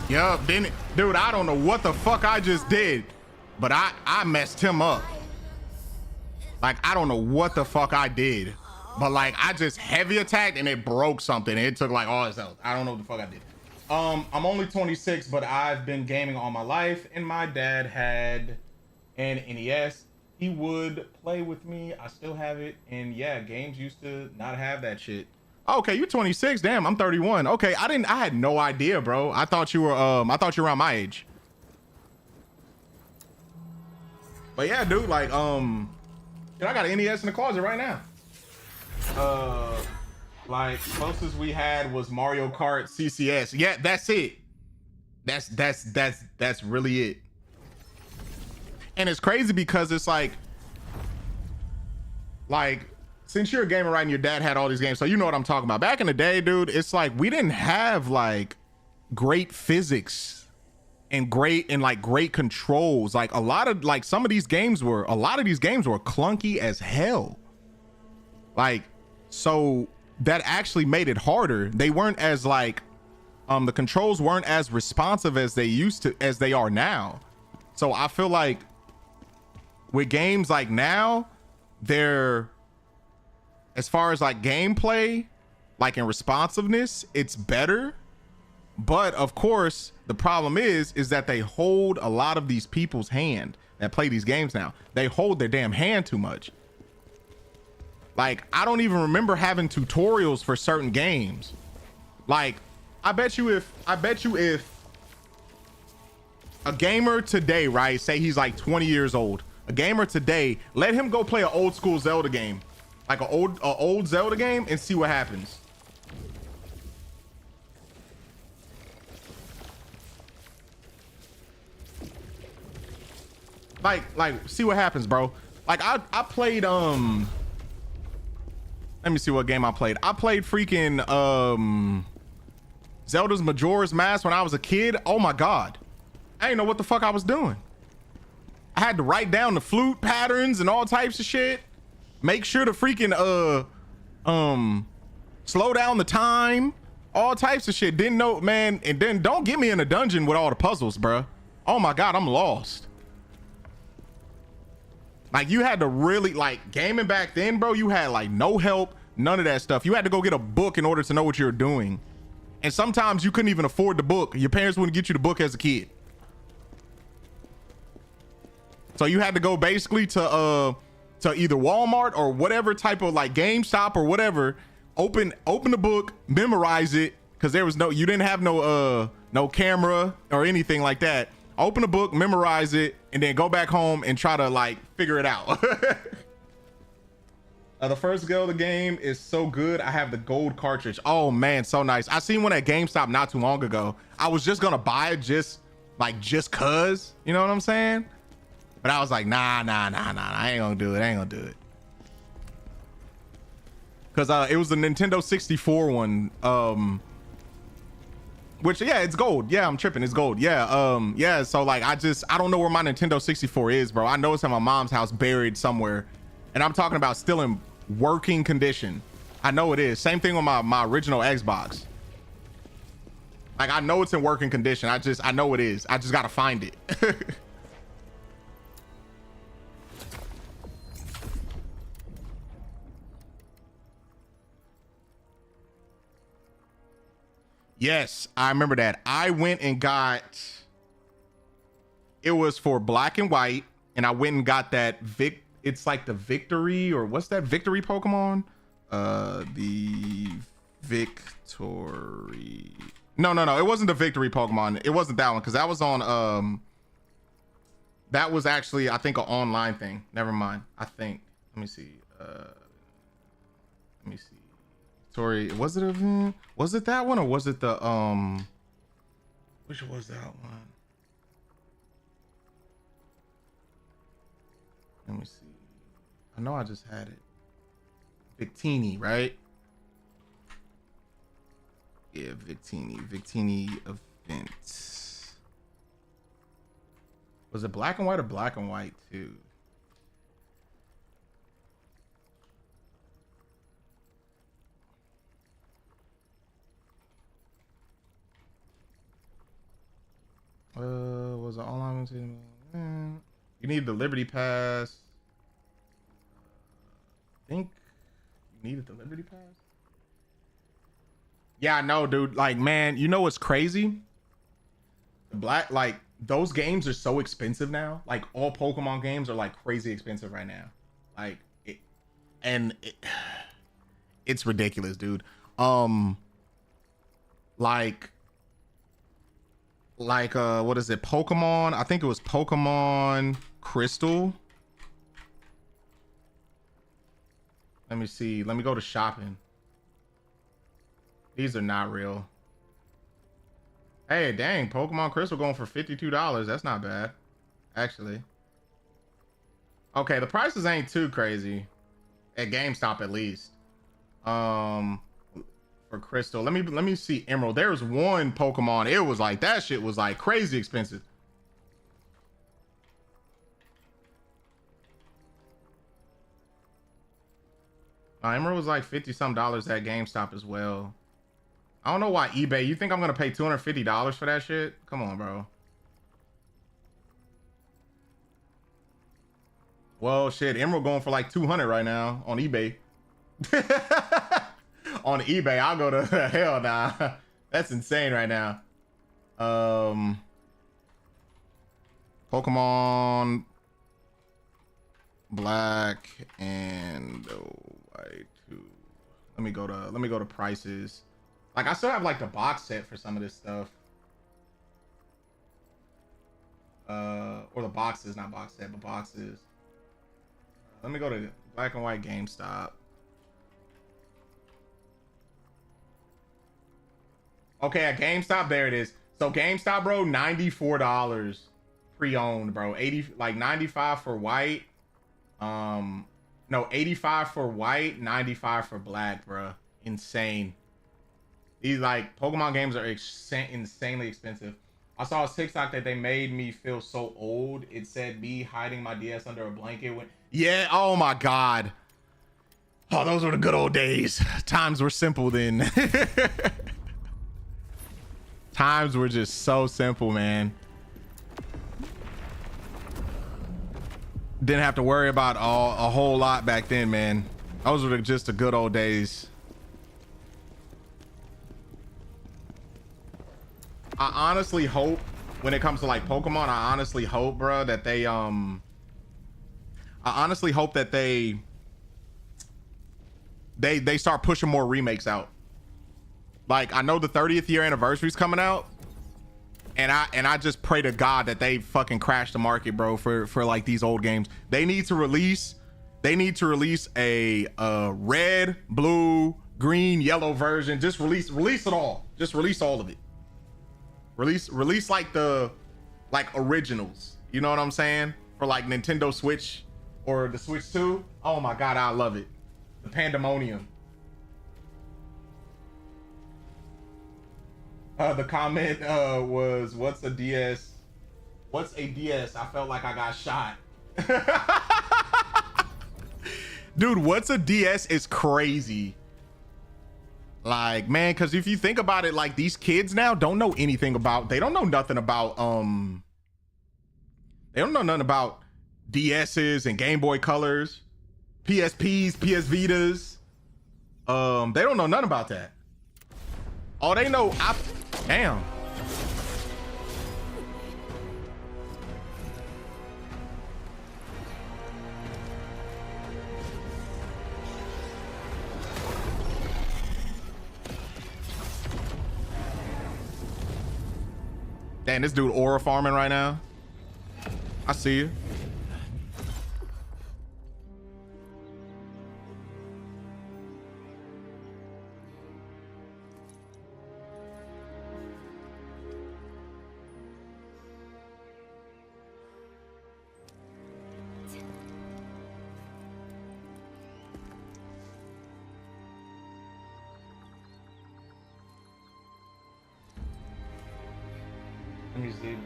Speaker 2: Yup, didn't it? Dude, I don't know what the fuck I just did, but I messed him up. Like, I don't know what the fuck I did, but like I just heavy attacked and it broke something. It took like all his health. I don't know what the fuck I did. I'm only 26, but I've been gaming all my life, and my dad had an NES. He would play with me. I still have it, and yeah, games used to not have that shit. Okay, you're 26. Damn, I'm 31. Okay, I had no idea, bro. I thought you were around my age. But yeah, dude, like I got an NES in the closet right now. Like closest we had was Mario Kart CCS. Yeah, that's it. That's really it. And it's crazy because it's like since you're a gamer, right, and your dad had all these games, so you know what I'm talking about. Back in the day, dude, it's like we didn't have like great physics and great controls. Like a lot of these games were clunky as hell. Like, so that actually made it harder. They weren't as like the controls weren't as responsive as they are now. So I feel like with games like now, they're, as far as like gameplay, like in responsiveness, it's better. But of course, the problem is that they hold a lot of these people's hand that play these games now. They hold their damn hand too much. Like, I don't even remember having tutorials for certain games. Like, I bet you if a gamer today, right, say he's like 20 years old, a gamer today, let him go play an old school Zelda game, like an old Zelda game, and see what happens. Like see what happens, bro. Like I played let me see what game I played. I played freaking Zelda's Majora's Mask when I was a kid. Oh my god, I didn't know what the fuck I was doing. I had to write down the flute patterns and all types of shit, make sure to freaking slow down the time, all types of shit. Didn't know, man. And then don't get me in a dungeon with all the puzzles, bruh. Oh my god, I'm lost. Like, you had to really, like, gaming back then, bro, you had like no help, none of that stuff. You had to go get a book in order to know what you're doing. And sometimes you couldn't even afford the book. Your parents wouldn't get you the book as a kid. So you had to go basically to either Walmart or whatever type of like GameStop or whatever, open the book, memorize it, because there was you didn't have no camera or anything like that. Open the book, memorize it, and then go back home and try to like figure it out. The first Zelda game is so good. I have the gold cartridge. Oh man, so nice. I seen one at GameStop not too long ago. I was just gonna buy it just cause, you know what I'm saying? But I was like, nah, I ain't gonna do it. Cause it was the Nintendo 64 one. Which, yeah, it's gold. Yeah, I'm tripping. It's gold. Yeah. Yeah. So like, I don't know where my Nintendo 64 is, bro. I know it's at my mom's house, buried somewhere. And I'm talking about still in working condition. I know it is. Same thing with my original Xbox. Like, I know it's in working condition. I know it is. I just got to find it. Yes, I remember that. I went and got, it was for black and white, and I went and got that it's like the victory, or what's that victory Pokemon? The victory. No, it wasn't the victory Pokemon. It wasn't that one, because that was on that was actually, I think, an online thing. Never mind. I think. Let me see. Sorry, was it that one, or was it the which was that one? Let me see. I know I just had it. Victini, right? Yeah, Victini event. Was it black and white or black and white too? Was it online? You need the Liberty Pass. I think you needed the Liberty Pass. Yeah, I know, dude. Like, man, you know what's crazy? Like, those games are so expensive now. Like, all Pokemon games are like crazy expensive right now. Like, it's ridiculous, dude. Like what is it, Pokemon? I think it was Pokemon Crystal. Let me see. Let me go to shopping. These are not real. Hey, dang, Pokemon Crystal going for $52. That's not bad, actually. Okay, the prices ain't too crazy at GameStop, at least. For Crystal, let me see Emerald. There was one Pokemon, it was like, that shit was like crazy expensive. Emerald was like $50 some at GameStop as well. I don't know why eBay, you think I'm gonna pay $250 for that shit? Come on, bro. Well, shit, Emerald going for like 200 right now on eBay. On eBay, I'll go to hell nah. That's insane right now. Pokemon Black and 2. Let me go to prices. Like I still have like the box set for some of this stuff. Or the boxes, not box set, but boxes. Let me go to black and white GameStop. Okay, at GameStop, there it is. So GameStop, bro, $94 pre-owned, bro. 80, like 95 for white. No, 85 for white, 95 for black, bro. Insane. These like Pokemon games are insanely expensive. I saw a TikTok that they made me feel so old. It said me hiding my DS under a blanket when, yeah, oh my God. Oh, those were the good old days. Times were simple then. Times were just so simple, man. Didn't have to worry about a whole lot back then, man. Those were just the good old days. I honestly hope when it comes to like Pokemon, I honestly hope, bro, that they they start pushing more remakes out. Like I know the 30th year anniversary is coming out, and I just pray to God that they fucking crash the market, bro, for like these old games. They need to release a red, blue, green, yellow version. Just release it all. Just release all of it. Release like the originals. You know what I'm saying? For like Nintendo Switch or the Switch 2. Oh my God, I love it. The Pandemonium. The comment was, what's a DS? What's a DS? I felt like I got shot. Dude, what's a DS is crazy. Like, man, because if you think about it, like these kids now don't know anything about, they don't know nothing about DS's and Game Boy Colors, PSPs, PS Vitas. They don't know nothing about that. All they know, damn. Damn, this dude aura farming right now. I see you. Let me see.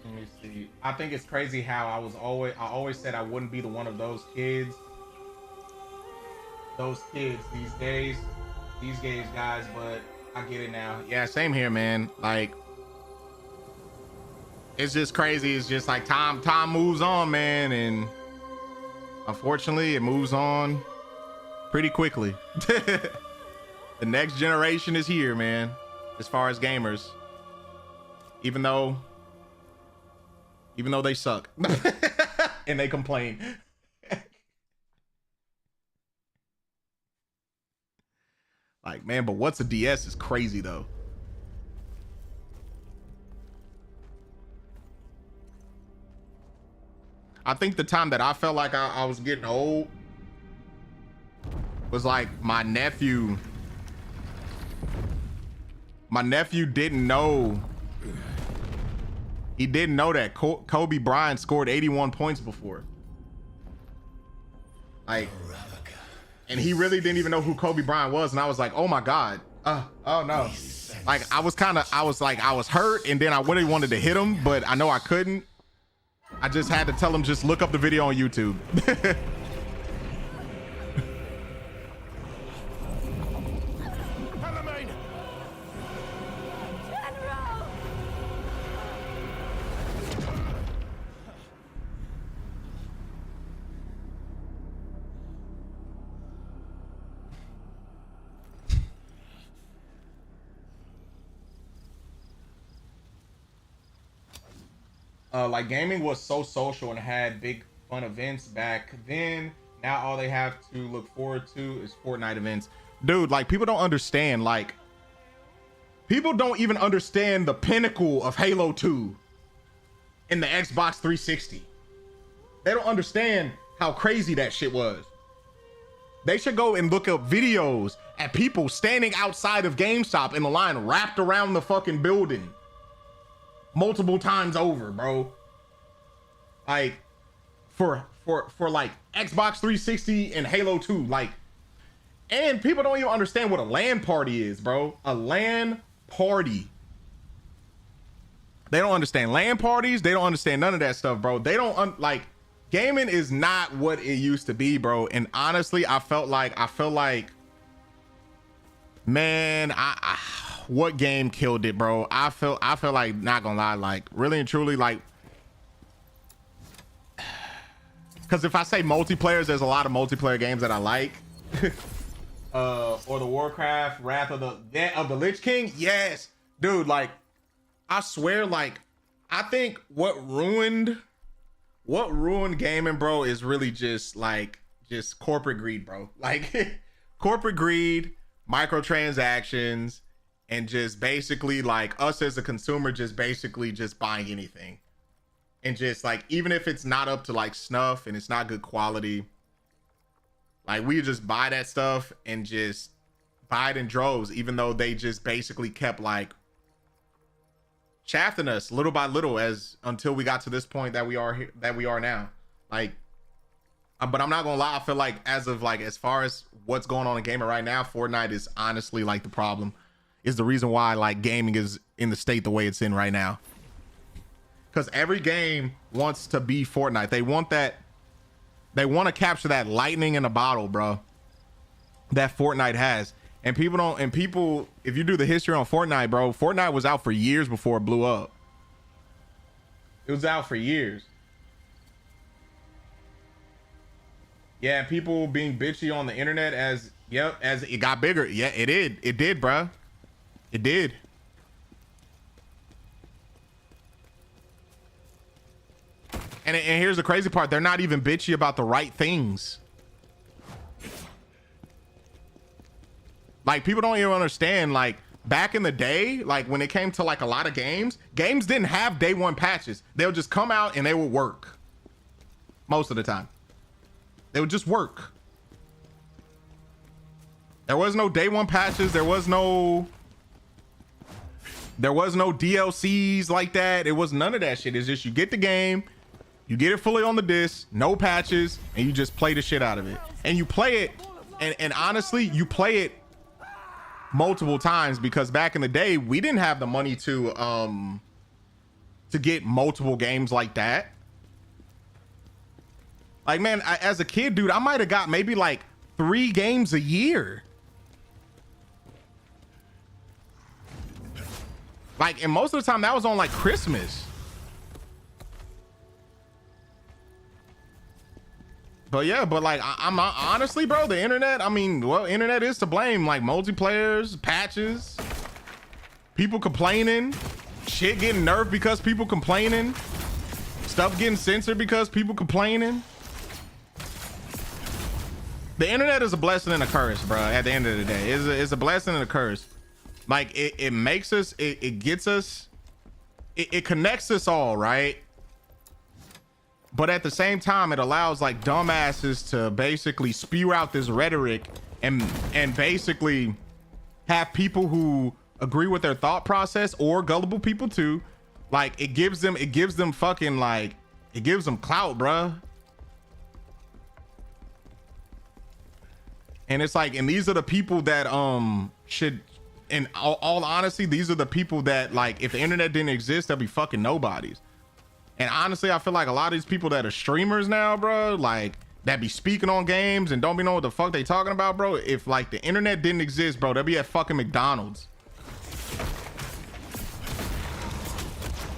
Speaker 2: Let me see. I think it's crazy how I always said I wouldn't be the one of those kids. These days, guys, but I get it now. Yeah, same here, man. Like, it's just crazy. It's just like time moves on, man, and unfortunately, it moves on pretty quickly. The next generation is here, man, as far as gamers. Even though they suck and they complain. Like, man, but what's a DS is crazy though. I think the time that I felt like I was getting old was like my nephew didn't know. He didn't know that Kobe Bryant scored 81 points before. Like, and he really didn't even know who Kobe Bryant was. And I was like, oh my God. Oh no. Like, I was hurt, and then I really wanted to hit him, but I know I couldn't. I just had to tell him, just look up the video on YouTube. like gaming was so social and had big fun events back then. Now all they have to look forward to is Fortnite events. Dude, like people don't understand, like people don't even understand the pinnacle of Halo 2 in the Xbox 360. They don't understand how crazy that shit was. They should go and look up videos at people standing outside of GameStop in the line wrapped around the fucking building multiple times over, bro. Like for like Xbox 360 and Halo 2, like, and people don't even understand what a LAN party is, bro. A LAN party. They don't understand LAN parties. They don't understand none of that stuff, bro. They don't like gaming is not what it used to be, bro. And honestly, I feel like, man, what game killed it, bro? I feel like, not gonna lie, like really and truly, like, because if I say multiplayers, there's a lot of multiplayer games that I like. Or the Warcraft, Wrath of the Lich King. Yes, dude, like I swear, like I think what ruined gaming, bro, is really just corporate greed, bro. Like corporate greed, microtransactions, and just basically like us as a consumer just basically just buying anything. And just like, even if it's not up to like snuff and it's not good quality, like we just buy that stuff and just buy it in droves, even though they just basically kept like shafting us little by little until we got to this point that we are now. Like, but I'm not gonna lie, I feel like as far as what's going on in gaming right now, Fortnite is honestly like the problem, is the reason why like gaming is in the state the way it's in right now. Because every game wants to be Fortnite. They want to capture that lightning in a bottle, bro, that Fortnite has. And people, if you do the history on Fortnite, bro, Fortnite was out for years before it blew up. It was out for years. Yeah, people being bitchy on the internet as it got bigger. Yeah, it did, bro. It did. And here's the crazy part. They're not even bitchy about the right things. Like, people don't even understand, like, back in the day, like, when it came to, like, a lot of games didn't have day one patches. They'll just come out and they will work. Most of the time. They would just work. There was no day one patches. There was no DLCs like that. It was none of that shit. It's just you get the game, you get it fully on the disc, no patches, and you just play the shit out of it. And you play it, and honestly, you play it multiple times, because back in the day, we didn't have the money to get multiple games like that. Like, man, as a kid, dude, I might have got maybe like 3 games a year. Like, and most of the time that was on like Christmas. But yeah, but like, I'm honestly, bro, the internet, I mean, well, internet is to blame. Like, multiplayers, patches, people complaining, shit getting nerfed because people complaining, stuff getting censored because people complaining. The internet is a blessing and a curse, bro. At the end of the day, it's a blessing and a curse. Like, it makes us, it gets us, it connects us all, right? But at the same time, it allows like dumbasses to basically spew out this rhetoric and basically have people who agree with their thought process, or gullible people too. Like, it gives them fucking, like, it gives them clout, bruh. And it's like, and these are the people that should, in all honesty, these are the people that, like, if the internet didn't exist, they'll be fucking nobodies. And honestly, I feel like a lot of these people that are streamers now, bro, like, that be speaking on games and don't be knowing what the fuck they talking about, bro. If like the internet didn't exist, bro, they'll be at fucking McDonald's.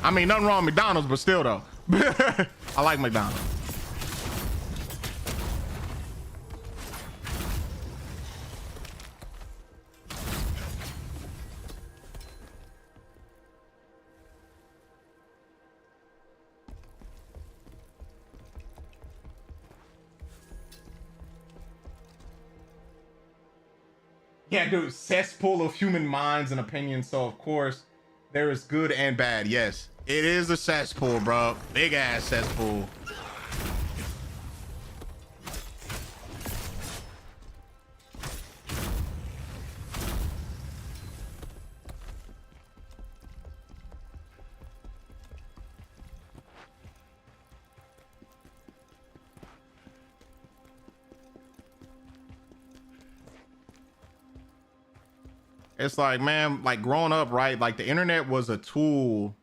Speaker 2: I mean, nothing wrong with McDonald's, but still though. I like McDonald's. Yeah, dude, cesspool of human minds and opinions. So of course, there is good and bad. Yes, it is a cesspool, bro. Big ass cesspool. It's like, man, like growing up, right? Like the internet was a tool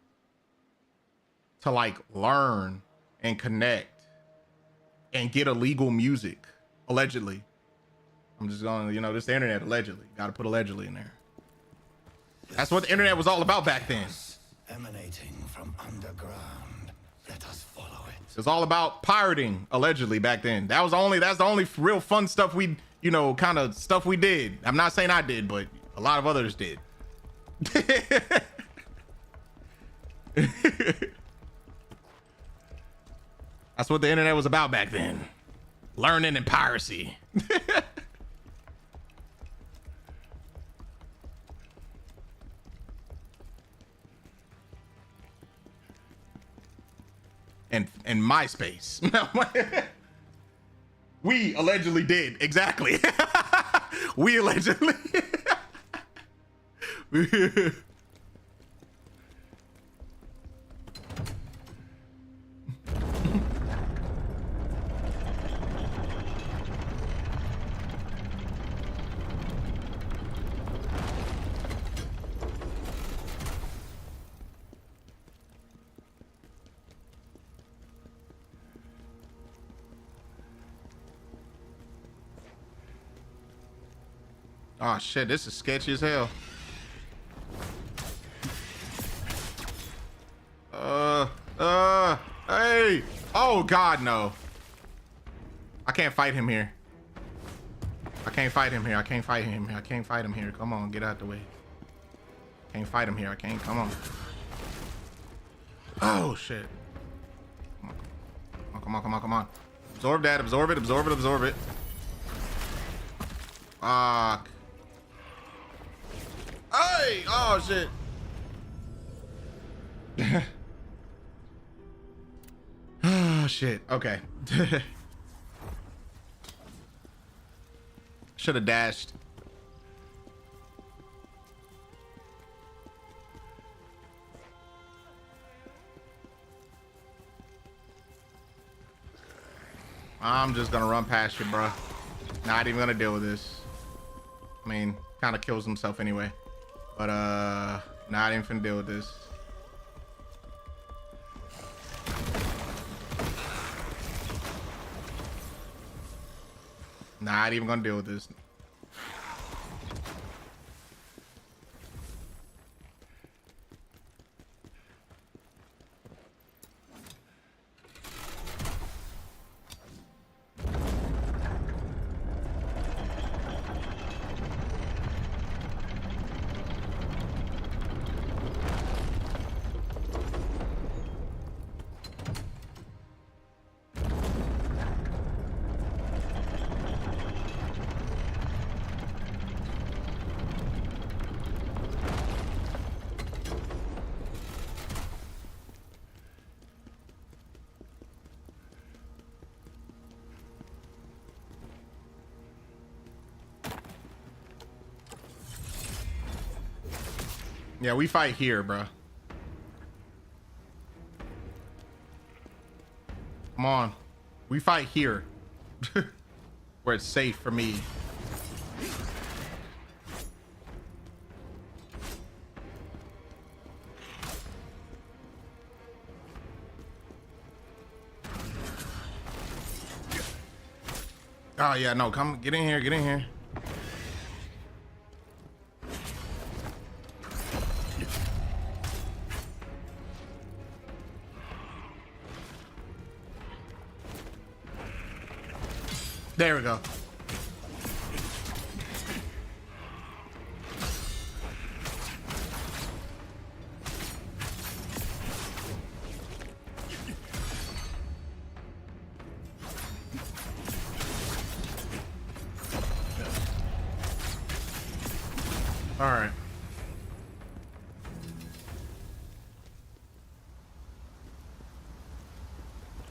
Speaker 2: to like learn and connect and get illegal music, allegedly. I'm just going, you know, this the internet, allegedly. Got to put allegedly in there. That's what the internet was all about back then.
Speaker 4: Emanating from underground. Let us follow it.
Speaker 2: It was all about pirating, allegedly, back then. That's the only real fun stuff we, you know, kind of stuff we did. I'm not saying I did, but a lot of others did. That's what the internet was about back then. Learning and piracy. and MySpace. We allegedly did. Exactly. We allegedly. Oh shit, this is sketchy as hell. Hey! Oh god, no. I can't fight him here. I can't fight him here. I can't fight him. I can't fight him here. Come on, get out the way. Can't fight him here. I can't. Come on. Oh shit. Come on. Come on, come on, come on. Absorb that. Absorb it. Absorb it. Absorb it. Fuck. Hey! Oh shit. Oh shit. Okay. Should have dashed. I'm just gonna run past you, bro. Not even gonna deal with this. I mean, kind of kills himself anyway. But not even finna deal with this. Not even gonna deal with this. Yeah, we fight here, bro. Come on. We fight here. Where it's safe for me. Oh yeah, no, come get in here, get in here. There we go. All right.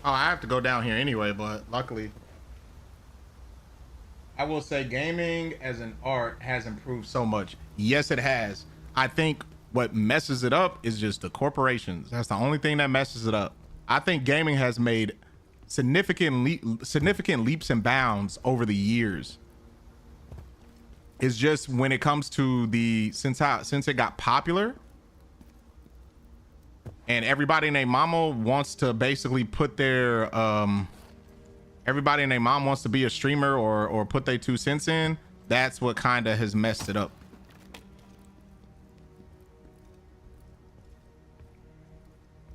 Speaker 2: Oh, I have to go down here anyway, but luckily, I will say gaming as an art has improved so much. Yes, it has. I think what messes it up is just the corporations. That's the only thing that messes it up. I think gaming has made significant leaps and bounds over the years. It's just when it comes to the since it got popular and everybody and their mama wants to basically put their everybody and their mom wants to be a streamer or put their 2 cents in. That's what kind of has messed it up.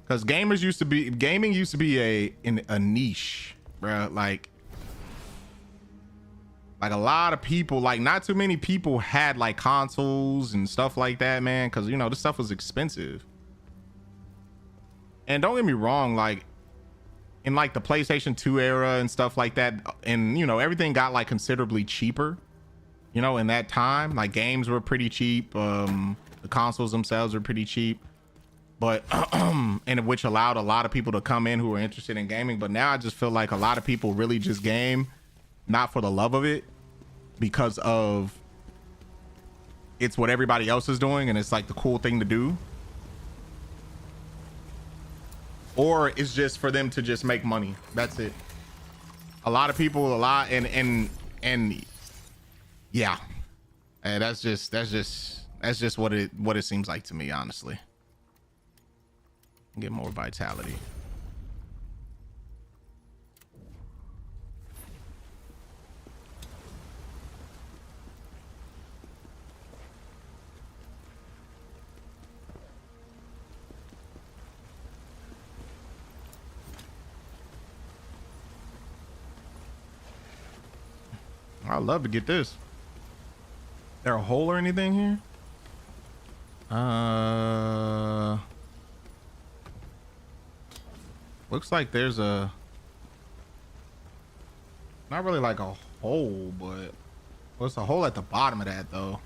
Speaker 2: Because gaming used to be a niche, bro. Like a lot of people, like not too many people had like consoles and stuff like that, man. Because you know this stuff was expensive. And don't get me wrong, like in like the PlayStation 2 era and stuff like that, and you know everything got like considerably cheaper. You know, in that time, like games were pretty cheap. The consoles themselves were pretty cheap. But and which allowed a lot of people to come in who were interested in gaming. But now I just feel like a lot of people really just game not for the love of it, because of it's what everybody else is doing and it's like the cool thing to do, or it's just for them to just make money. That's it. A lot of people, and yeah, and that's just what it seems like to me, honestly. Get more vitality. I'd love to get this. Is there a hole or anything here? Looks like there's not really like a hole, but well, it's a hole at the bottom of that though.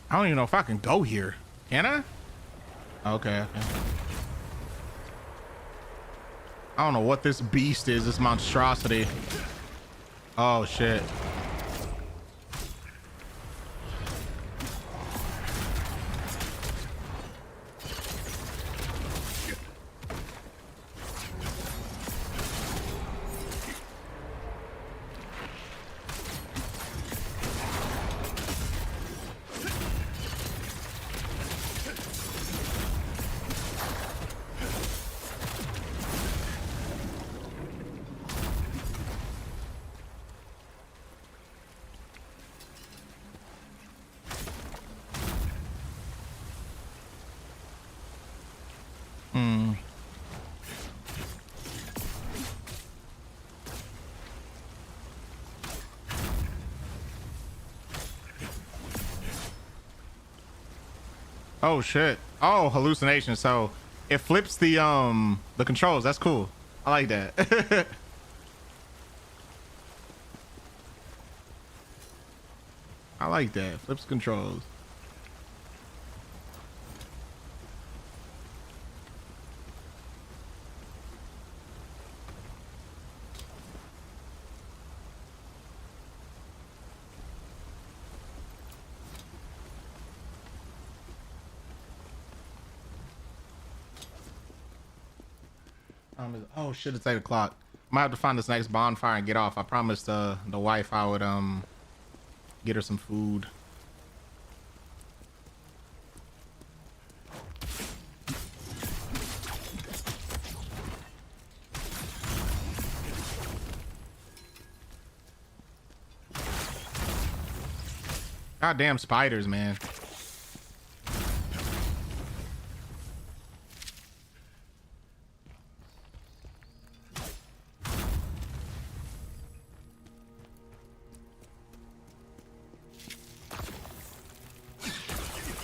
Speaker 2: I don't even know if I can go here. Can I? Okay. I don't know what this beast is, this monstrosity. Oh shit. Oh shit. Oh, hallucination. So it flips the controls. That's cool. I like that. I like that. Flips controls. Oh shit, it's 8 o'clock. I might have to find this next bonfire and get off. I promised the wife I would get her some food. Goddamn spiders, man.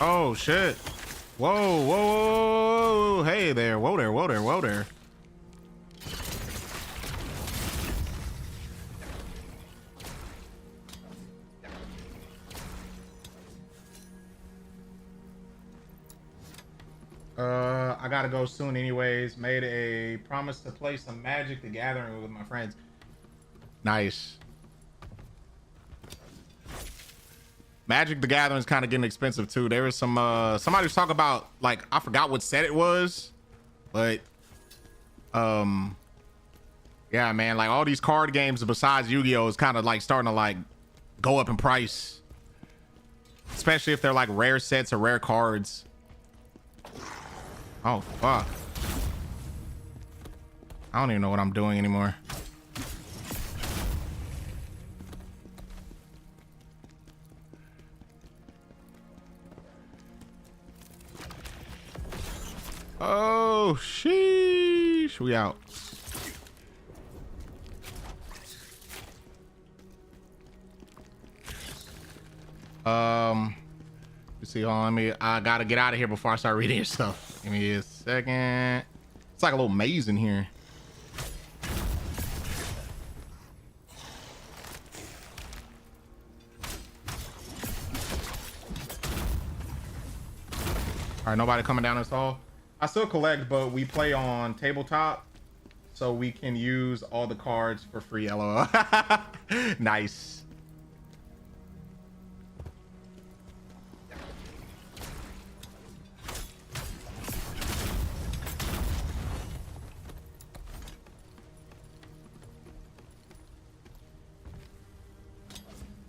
Speaker 2: Oh shit. Whoa, whoa, whoa, whoa. Hey there. Whoa there, whoa there, whoa there. I gotta go soon anyways. Made a promise to play some Magic the Gathering with my friends. Nice. Magic the Gathering is kind of getting expensive too. There was some somebody was talking about, like, I forgot what set it was, but yeah, man, like all these card games besides Yu-Gi-Oh is kind of like starting to like go up in price, especially if they're like rare sets or rare cards. Oh fuck, I don't even know what I'm doing anymore. Oh, sheesh. We out. Let's see. Hold on, I gotta get out of here before I start reading your stuff. Give me a second. It's like a little maze in here. All right, nobody coming down this hall. I still collect, but we play on tabletop, so we can use all the cards for free. LOL. Nice.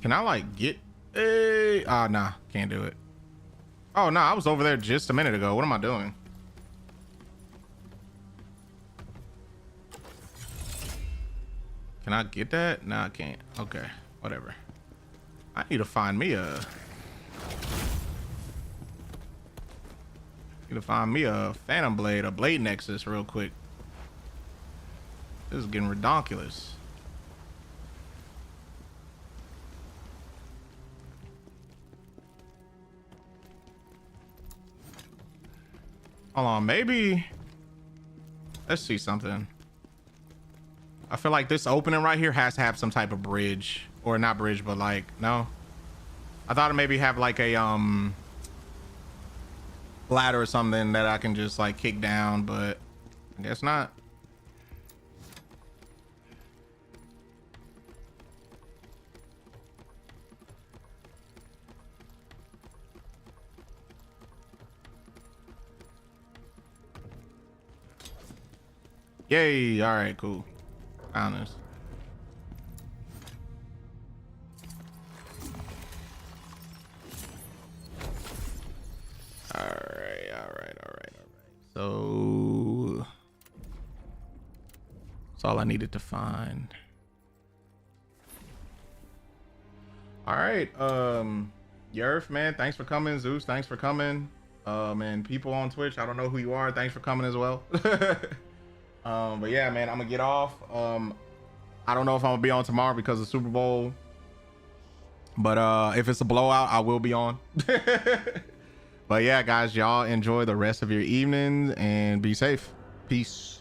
Speaker 2: Can I like get a? Nah, can't do it. Oh no, I was over there just a minute ago. What am I doing? Can I get that? No, I can't. Okay, whatever. I need to find me a Phantom Blade, a Blade Nexus real quick. This is getting ridiculous. Hold on, maybe. Let's see something. I feel like this opening right here has to have some type of bridge, or not bridge, but like, no. I thought it maybe have like a ladder or something that I can just like kick down, but I guess not. Yay, all right, cool. Found this. All right. So that's all I needed to find. All right, Yerf, man, thanks for coming. Zeus, thanks for coming. And people on Twitch, I don't know who you are, thanks for coming as well. But yeah, man, I'm gonna get off. I don't know if I'm gonna be on tomorrow because of Super Bowl, but if it's a blowout, I will be on. But yeah, guys, y'all enjoy the rest of your evening and be safe. Peace.